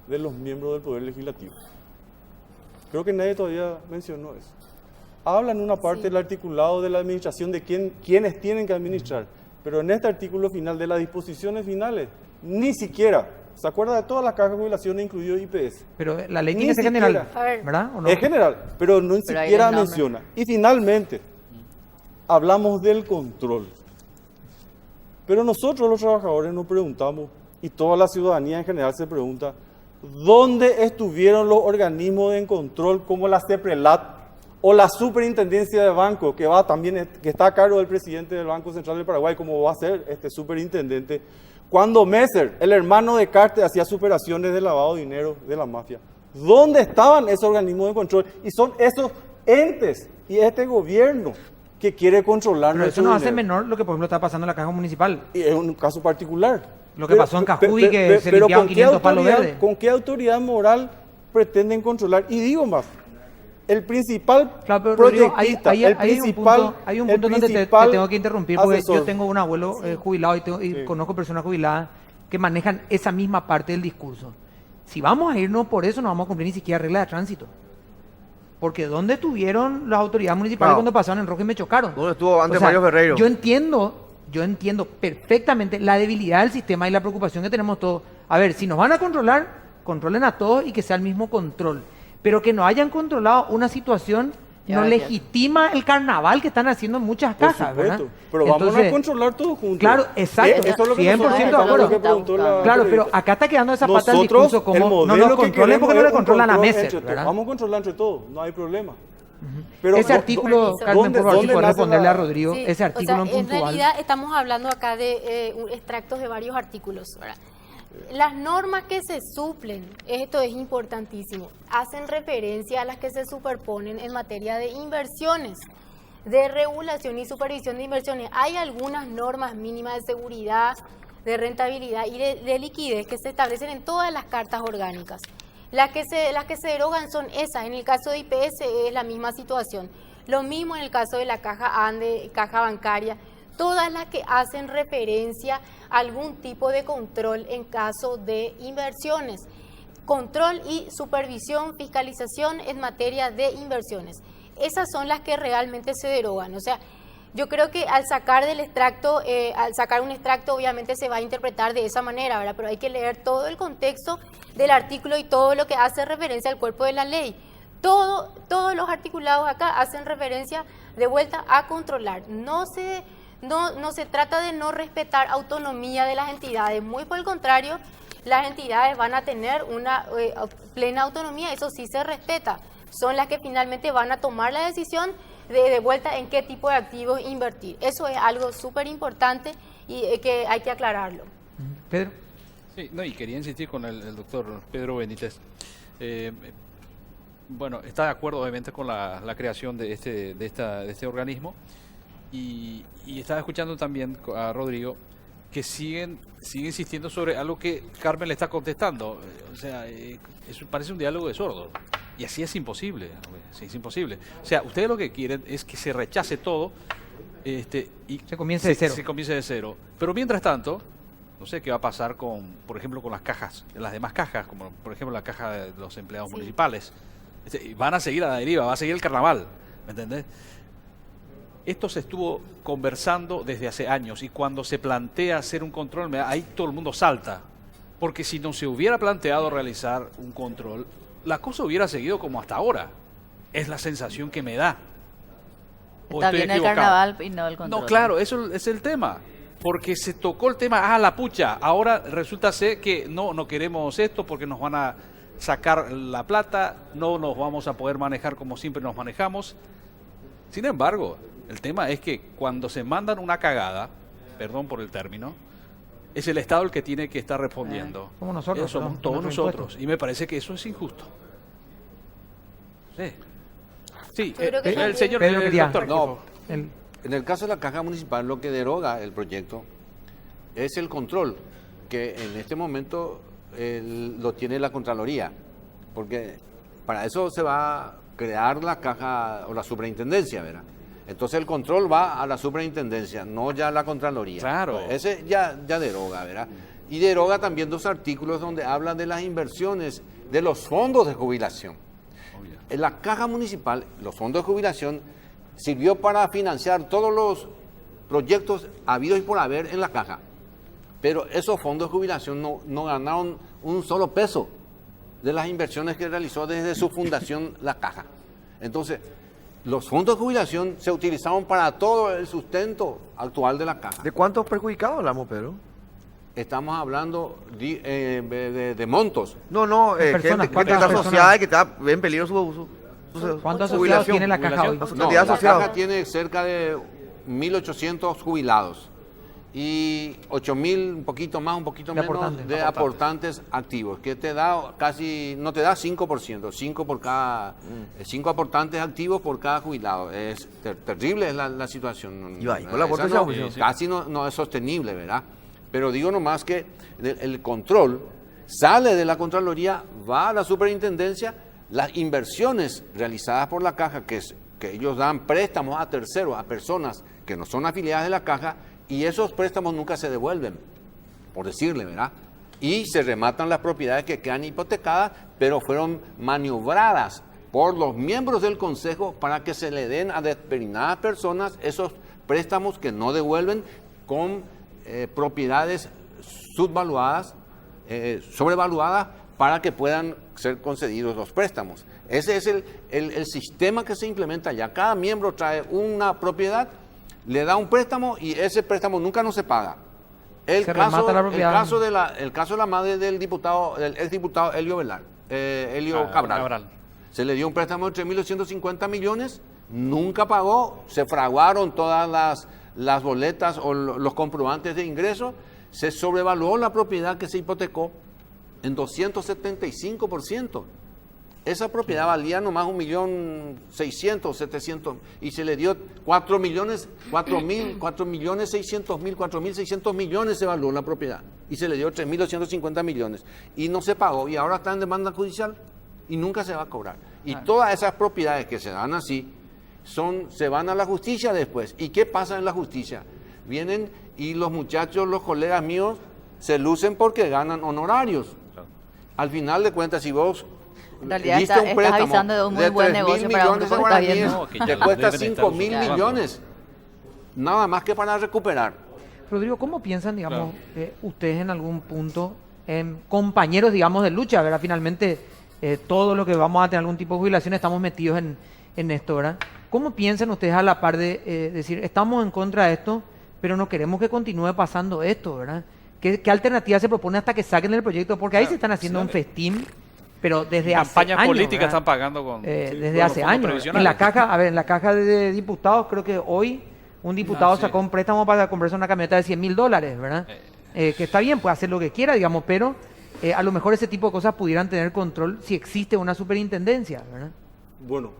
de los miembros del Poder Legislativo. Creo que nadie todavía mencionó eso. Habla en una parte
Sí.
del articulado de la administración de quiénes tienen que administrar, pero en este artículo final de las disposiciones finales, ni siquiera, ¿se acuerda de todas las cajas de jubilaciones, incluido IPS?
Pero la ley
Ni
tiene que ser general,
siquiera.
A ver.
¿verdad? ¿O no?
Es general, pero no
Pero ahí
siquiera
les nombra.
menciona. Y finalmente, hablamos del control. Pero nosotros los trabajadores nos preguntamos, y toda la ciudadanía en general se pregunta, ¿dónde estuvieron los organismos de control como la CEPRELAT o la Superintendencia de Banco, que está a cargo del presidente del Banco Central del Paraguay, como va a ser este superintendente, cuando Messer, el hermano de Carter, hacía operaciones de lavado de dinero de la mafia? ¿Dónde estaban esos organismos de control? Y son esos entes y este gobierno que quiere controlar
Pero eso
nuestro
no hace
dinero.
menor lo que, por ejemplo, está pasando en la caja municipal.
Y es un caso particular.
Lo que pasó en Cajuy, que se
pero
limpiaban
¿con qué
500 palos
autoridad-
verdes?
¿Con qué autoridad moral pretenden controlar? Y digo más, el principal
Claro, pero Rodrigo,
proyectista,
hay
el
un
principal,
punto, hay un punto donde te
principal
tengo que interrumpir, porque
asesor.
yo tengo un abuelo jubilado y
Sí.
conozco personas jubiladas que manejan esa misma parte del discurso. Si vamos a irnos por eso, no vamos a cumplir ni siquiera regla de tránsito. Porque ¿dónde estuvieron las autoridades municipales
No.
cuando pasaron en rojo y me chocaron?
¿Dónde estuvo antes
O sea,
Mario Ferreiro?
Yo entiendo perfectamente la debilidad del sistema y la preocupación que tenemos todos. A ver, si nos van a controlar, controlen a todos y que sea el mismo control. Pero que no hayan controlado una situación
Ya,
no
ya.
legitima el carnaval que están haciendo en muchas
Por
cajas, ¿verdad?
supuesto, pero vamos a
Entonces,
contror todos juntos.
Claro, exacto,
Eso es lo que
100%
nosotros-
de
eso es
acuerdo.
lo que preguntó la
Claro, pero
periodista.
acá está quedando esa pata del
Nosotros,
discurso
el
como no
modelo
nos
que
controlen
queremos
porque no le
es un
controlan a
control
Messer,
entre todos.
¿verdad?
Vamos a controlar entre todos, no hay problema. Pero
Ese artículo, Carmen,
¿dónde-
por favor, si
dónde
puedes
nace
responderle
la-
a Rodrigo,
Sí,
ese artículo en
en
puntual.
realidad estamos hablando acá de extractos de varios artículos, ¿verdad? Las normas que se suplen, esto es importantísimo, hacen referencia a las que se superponen en materia de inversiones, de regulación y supervisión de inversiones. Hay algunas normas mínimas de seguridad, de rentabilidad y de liquidez que se establecen en todas las cartas orgánicas. Las que se derogan son esas. En el caso de IPS es la misma situación. Lo mismo en el caso de la caja ANDE, caja bancaria. Todas las que hacen referencia a algún tipo de control en caso de inversiones. Control y supervisión, fiscalización en materia de inversiones. Esas son las que realmente se derogan. O sea, yo creo que al sacar del extracto, al sacar un extracto, obviamente se va a interpretar de esa manera, ¿verdad? Pero hay que leer todo el contexto del artículo y todo lo que hace referencia al cuerpo de la ley. Todos los articulados acá hacen referencia de vuelta a controlar. No se trata de no respetar autonomía de las entidades, muy por el contrario, las entidades van a tener una plena autonomía, eso sí se respeta. Son las que finalmente van a tomar la decisión de vuelta en qué tipo de activos invertir. Eso es algo súper importante y que hay que aclararlo.
Pedro.
Sí, no, y quería insistir con el doctor Pedro Benítez. Bueno, está de acuerdo obviamente con la creación de este organismo y estaba escuchando también a Rodrigo que siguen insistiendo sobre algo que Carmen le está contestando. O sea, eso parece un diálogo de sordos. Y así es imposible. Sí, es imposible. O sea, ustedes lo que quieren es que se rechace todo y
Se comience de cero.
Se comience de cero. Pero mientras tanto, no sé qué va a pasar con, por ejemplo, con las cajas, las demás cajas, como por ejemplo la caja de los empleados
Sí.
municipales. Van a seguir a la deriva, va a seguir el carnaval. ¿Me entendés? Esto se estuvo conversando desde hace años y cuando se plantea hacer un control, ahí todo el mundo salta. Porque si no se hubiera planteado realizar un control, la cosa hubiera seguido como hasta ahora. Es la sensación que me da. ¿O
Está
estoy
bien el
equivocado?
carnaval y no el control.
No, claro, eso es el tema. Porque se tocó el tema, la pucha, ahora resulta ser que no queremos esto porque nos van a sacar la plata, no nos vamos a poder manejar como siempre nos manejamos. Sin embargo, el tema es que cuando se mandan una cagada, perdón por el término, es el Estado el que tiene que estar respondiendo.
Como nosotros,
Somos
¿no?
todos
Con nuestro
nosotros. Y me parece que eso es injusto. Sí. Sí,
Yo creo que
el
también-
señor
Pedro
el
quería-
doctor.
No,
El-
en el caso de la caja municipal, lo que deroga el proyecto es el control, que en este momento lo tiene la Contraloría, porque para eso se va a crear la caja o la superintendencia, ¿verdad? Entonces el control va a la superintendencia, no ya a la Contraloría.
Claro.
Ese ya deroga, ¿verdad? Y deroga también dos artículos donde hablan de las inversiones de los fondos de jubilación. En la caja municipal, los fondos de jubilación sirvió para financiar todos los proyectos habidos y por haber en la caja. Pero esos fondos de jubilación no ganaron un solo peso de las inversiones que realizó desde su fundación la caja. Entonces, los fondos de jubilación se utilizaron para todo el sustento actual de la caja.
¿De cuántos perjudicados hablamos, Pedro?
Estamos hablando de montos.
No, no,
Personas,
gente que
¿cuántas
está
personas?
asociada y que está en peligro su
¿Cuántos asociados
jubilación.
tiene la caja hoy?
Jubilación.
No,
cantidad de
la
asociados.
caja tiene cerca de 1.800 jubilados y 8.000, un poquito más, un poquito
De
menos,
aportantes.
de aportantes activos, que te da casi, no te da 5%, 5 por cada, 5 aportantes activos por cada jubilado. Es terrible es la situación.
Y va, y con la aporte
Esa no-
se
va.
casi no es sostenible, ¿verdad? Pero digo nomás que el control sale de la Contraloría, va a la superintendencia, las inversiones realizadas por la caja, que ellos dan préstamos a terceros, a personas que no son afiliadas de la caja, y esos préstamos nunca se devuelven, por decirle, ¿verdad? Y se rematan las propiedades que quedan hipotecadas, pero fueron maniobradas por los miembros del Consejo para que se le den a determinadas personas esos préstamos que no devuelven con propiedades subvaluadas, sobrevaluadas, para que puedan ser concedidos los préstamos. Ese es el sistema que se implementa ya. Cada miembro trae una propiedad, le da un préstamo y ese préstamo nunca no se paga. El
Se
caso,
remata la propiedad.
el caso de la madre del exdiputado Elio Cabral. Se le dio un préstamo de 3.850 millones, nunca pagó, se fraguaron todas las boletas o los comprobantes de ingreso, se sobrevaluó la propiedad que se hipotecó en 275%. Esa propiedad valía nomás 1.600.000, 700.000 y se le dio 4.600.000 millones se evaluó la propiedad y se le dio 3.850 millones y no se pagó y ahora está en demanda judicial y nunca se va a cobrar. Y todas esas propiedades que se dan así se van a la justicia después. ¿Y qué pasa en la justicia? Vienen y los muchachos, los colegas míos, se lucen porque ganan honorarios. Al final de cuentas, si vos
En realidad
diste
estás avisando de un muy buen
3.000
negocio para un
millones
grupo
de
que está
guaraníes,
viendo.
No, que ya
te
lo
cuesta
deben estar
5.000
usando.
millones. Nada más que para recuperar.
Rodrigo, ¿cómo piensan, digamos, ustedes en algún punto, compañeros, digamos, de lucha, ¿verdad? Finalmente, todo lo que vamos a tener algún tipo de jubilación estamos metidos en esto, ¿verdad? ¿Cómo piensan ustedes a la par de decir, estamos en contra de esto, pero no queremos que continúe pasando esto, ¿verdad? ¿Qué alternativa se propone hasta que saquen el proyecto? Porque ahí se están haciendo un festín, pero desde hace
Campañas
años,
políticas
¿verdad?
están pagando con
Desde
con los
hace
fondos
años. En
previsionales.
la caja, a ver, en la caja de diputados, creo que hoy un diputado
sí.
sacó un préstamo para comprarse una camioneta de $100.000, ¿verdad? Que está bien, puede hacer lo que quiera, digamos, pero a lo mejor ese tipo de cosas pudieran tener control si existe una superintendencia, ¿verdad?
Bueno,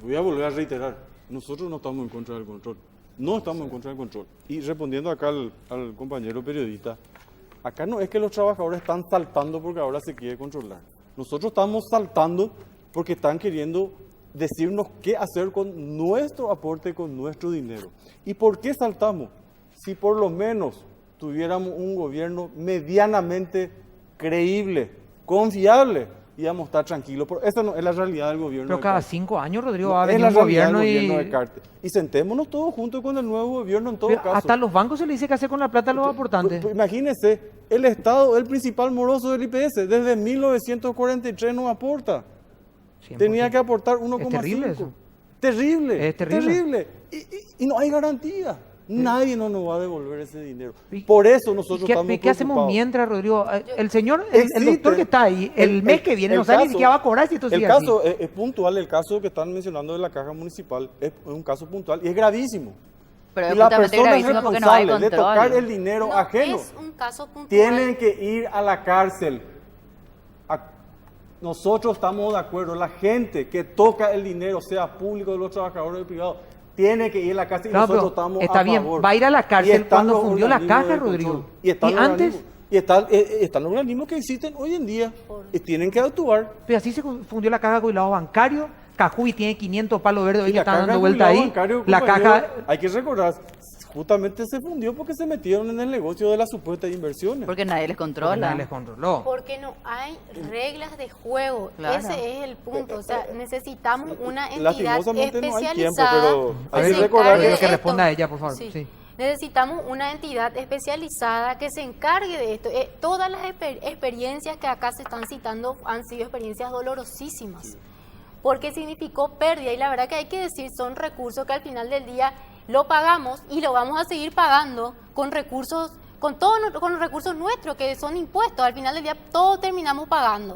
voy a volver a reiterar, nosotros no estamos en contra del control. No estamos en contra del control. Y respondiendo acá al compañero periodista, acá no es que los trabajadores están saltando porque ahora se quiere controlar. Nosotros estamos saltando porque están queriendo decirnos qué hacer con nuestro aporte, con nuestro dinero. ¿Y por qué saltamos? Si por lo menos tuviéramos un gobierno medianamente creíble, confiable, íbamos a estar tranquilos. Pero esa no es la realidad del gobierno.
Pero
de
cada
Cárcel.
5 años, Rodrigo,
No,
va a
es
venir
la
un
realidad del
gobierno
gobierno de
y
Cárcel. Y sentémonos todos juntos con el nuevo gobierno en todo caso.
hasta los bancos se le dice qué hacer con la plata a los aportantes.
Pues imagínense, el Estado es el principal moroso del IPS. Desde 1943 no aporta.
100%.
Tenía que aportar 1,5.
Es terrible eso.
Terrible.
Es terrible.
Y no hay garantía. Nadie nos va a devolver ese dinero.
Y-
Por eso nosotros
¿Qué,
estamos
qué hacemos
preocupados.
mientras, Rodrigo? El señor, el
Existe.
doctor que está ahí, el mes que viene,
el
no sabe ni
caso-
siquiera va a cobrar si esto
El
sigue
caso
así.
es puntual, el caso que están mencionando de la caja municipal es un caso puntual y es gravísimo.
Pero
Y
es
la
justamente
persona
gravísimo porque no hay
responsable de tocar
control.
el dinero
No
ajeno
es un caso puntual.
tienen que ir a la cárcel. Nosotros estamos de acuerdo, la gente que toca el dinero, sea público de los trabajadores o privados, tiene que ir a la cárcel y
Claro,
nosotros
pero
estamos
está
a
bien,
favor.
va a ir a la
Y
cárcel
están
cuando
los
fundió la
organismos
caja,
de
Rodrigo.
control. Y, están
Y
los
antes,
organismos- están los organismos que existen hoy en día y tienen que actuar.
pero así se fundió la caja de jubilados bancarios. Cajuy tiene 500 palos verdes hoy
Y
que
la
están
caja
dando
de
vuelta
jubilado
ahí.
bancario,
La
compañero,
caja,
hay que recordar, justamente se fundió porque se metieron en el negocio de las supuestas inversiones.
Porque nadie les
porque
controla.
nadie les controló.
Porque no hay reglas de juego.
Claro.
Ese es el punto. O sea, necesitamos una entidad
Lastimosamente no hay tiempo,
especializada.
pero
A
hay
ver,
que
se
recordar
encargue
que
de esto.
responda ella, por favor.
Sí.
Sí.
Necesitamos una entidad especializada que se encargue de esto. Todas las experiencias que acá se están citando han sido experiencias dolorosísimas, porque significó pérdida y la verdad que hay que decir, son recursos que al final del día lo pagamos y lo vamos a seguir pagando con recursos, con los recursos nuestros que son impuestos. Al final del día todos terminamos pagando.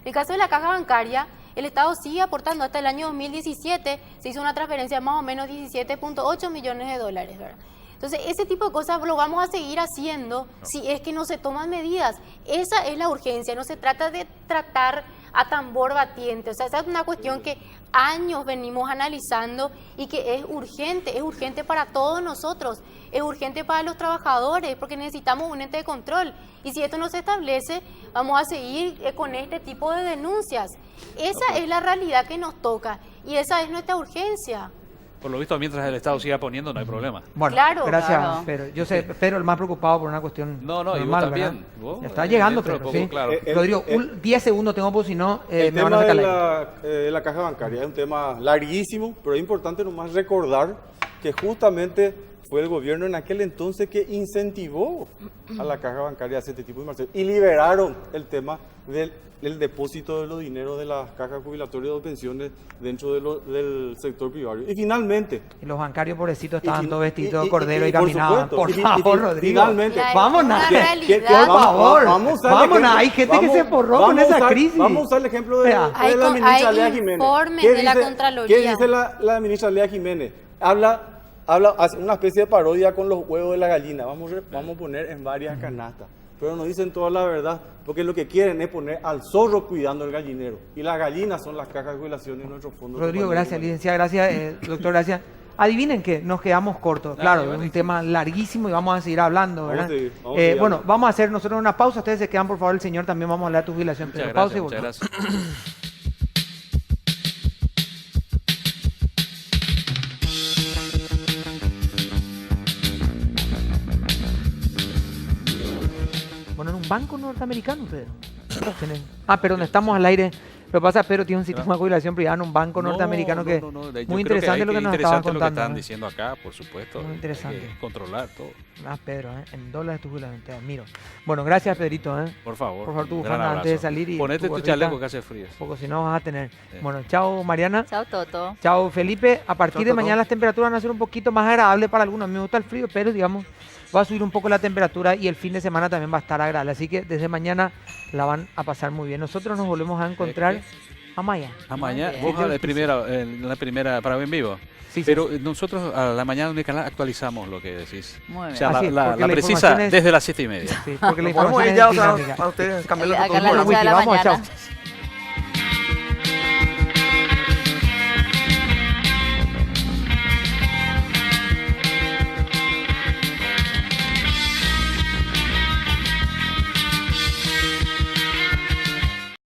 En el caso de la caja bancaria, el Estado sigue aportando. Hasta el año 2017 se hizo una transferencia de más o menos 17.8 millones de dólares, ¿verdad? Entonces, ese tipo de cosas lo vamos a seguir haciendo si es que no se toman medidas. Esa es la urgencia, no se trata de tratar a tambor batiente. O sea, esa es una cuestión que años venimos analizando y que es urgente para todos nosotros, es urgente para los trabajadores, porque necesitamos un ente de control. Y si esto no se establece, vamos a seguir con este tipo de denuncias. Esa es la realidad que nos toca y esa es nuestra urgencia.
Por lo visto, mientras el Estado siga poniendo, no hay problema.
Bueno,
Claro,
gracias,
claro.
Pedro. Yo sé, Pedro el más preocupado por una cuestión
No, no, y vos
normal,
también.
¿verdad?
Vos,
Ya está llegando,
dentro de
Pedro,
poco,
sí.
claro.
Rodrigo, 10 segundos tengo, porque si no,
El
me van a
tema
sacar
de
la...
la caja bancaria es un tema larguísimo, pero es importante nomás recordar que justamente fue el gobierno en aquel entonces que incentivó a la caja bancaria a hacer este tipo de inversiones y liberaron el tema del depósito de los dineros de las cajas jubilatorias o pensiones dentro del sector privado. Y finalmente,
Y los bancarios pobrecitos
Y-
estaban
y-
todos vestidos de
y-
cordero y,
por
caminaban.
supuesto.
Por
Y- y-
favor,
y-
Rodrigo.
finalmente-
La-
Vámonos.
una
Por
realidad.
favor.
vamos a usar el
Vámonos.
ejemplo-
Hay gente que se forró con
vamos a
esa
usar-
crisis.
Vamos a usar el ejemplo de,
Vea.
de
Hay
la
con-
ministra
hay
Lea Jiménez.
informes
¿Qué
de la
dice-
Contraloría.
¿Qué dice la ministra Lea Jiménez? Hace una especie de parodia con los huevos de la gallina. Vamos a poner en varias canastas. Pero no dicen toda la verdad, porque lo que quieren es poner al zorro cuidando el gallinero. Y las gallinas son las cajas de jubilación y nuestros fondos.
Rodrigo, gracias, licenciada, gracias, doctor, gracias. Adivinen que nos quedamos cortos. Claro, es un tema larguísimo y vamos a seguir hablando,
Vamos a
¿verdad?
seguir, vamos a seguir
Bueno,
hablando.
vamos a hacer nosotros una pausa. Ustedes se quedan, por favor, el señor también vamos a hablar de tu jubilación.
Muchas
Pero pausa y
gracias, muchas
volvemos.
gracias.
Bueno, en un banco norteamericano, Pedro. Perdón, estamos al aire. Lo que pasa es que Pedro tiene un sistema de jubilación privada en un banco norteamericano que
Yo
muy
creo
interesante
hay
lo que nos estabas
interesante lo que
contando.
están
¿eh?
diciendo acá, por supuesto.
Muy
Hay
interesante.
que controlar todo.
Pedro, en dólares tu jubilación, te admiro. Bueno, gracias, Pedrito.
Por favor.
Por favor, tu
un gran
bufanda antes de
abrazo.
salir y
Ponete tu
gorrita,
chaleco que hace frío.
Porque si no vas a tener. Bueno, chao, Mariana.
Chao, Toto.
Chao, Felipe. A partir
Chao,
de
Toto.
mañana las temperaturas van a ser un poquito más agradables para algunos. A mí me gusta el frío, pero digamos, va a subir un poco la temperatura y el fin de semana también va a estar agradable. Así que desde mañana la van a pasar muy bien. Nosotros nos volvemos a encontrar a Maya.
A mañana,
bien.
vos
Sí, yo-
en la primera para en vivo.
Sí, sí.
Pero nosotros a la mañana en el canal actualizamos lo que decís.
Muy
O sea,
bien.
Así es,
la
porque la
precisa
información es-
desde las 7:30.
Sí, porque la
Podemos
información
ir
es
ya, o sea,
dinámica.
a ustedes cambiarlo
Acá
todo
en la
el
lucha
programa.
de la
Vamos,
mañana.
chao.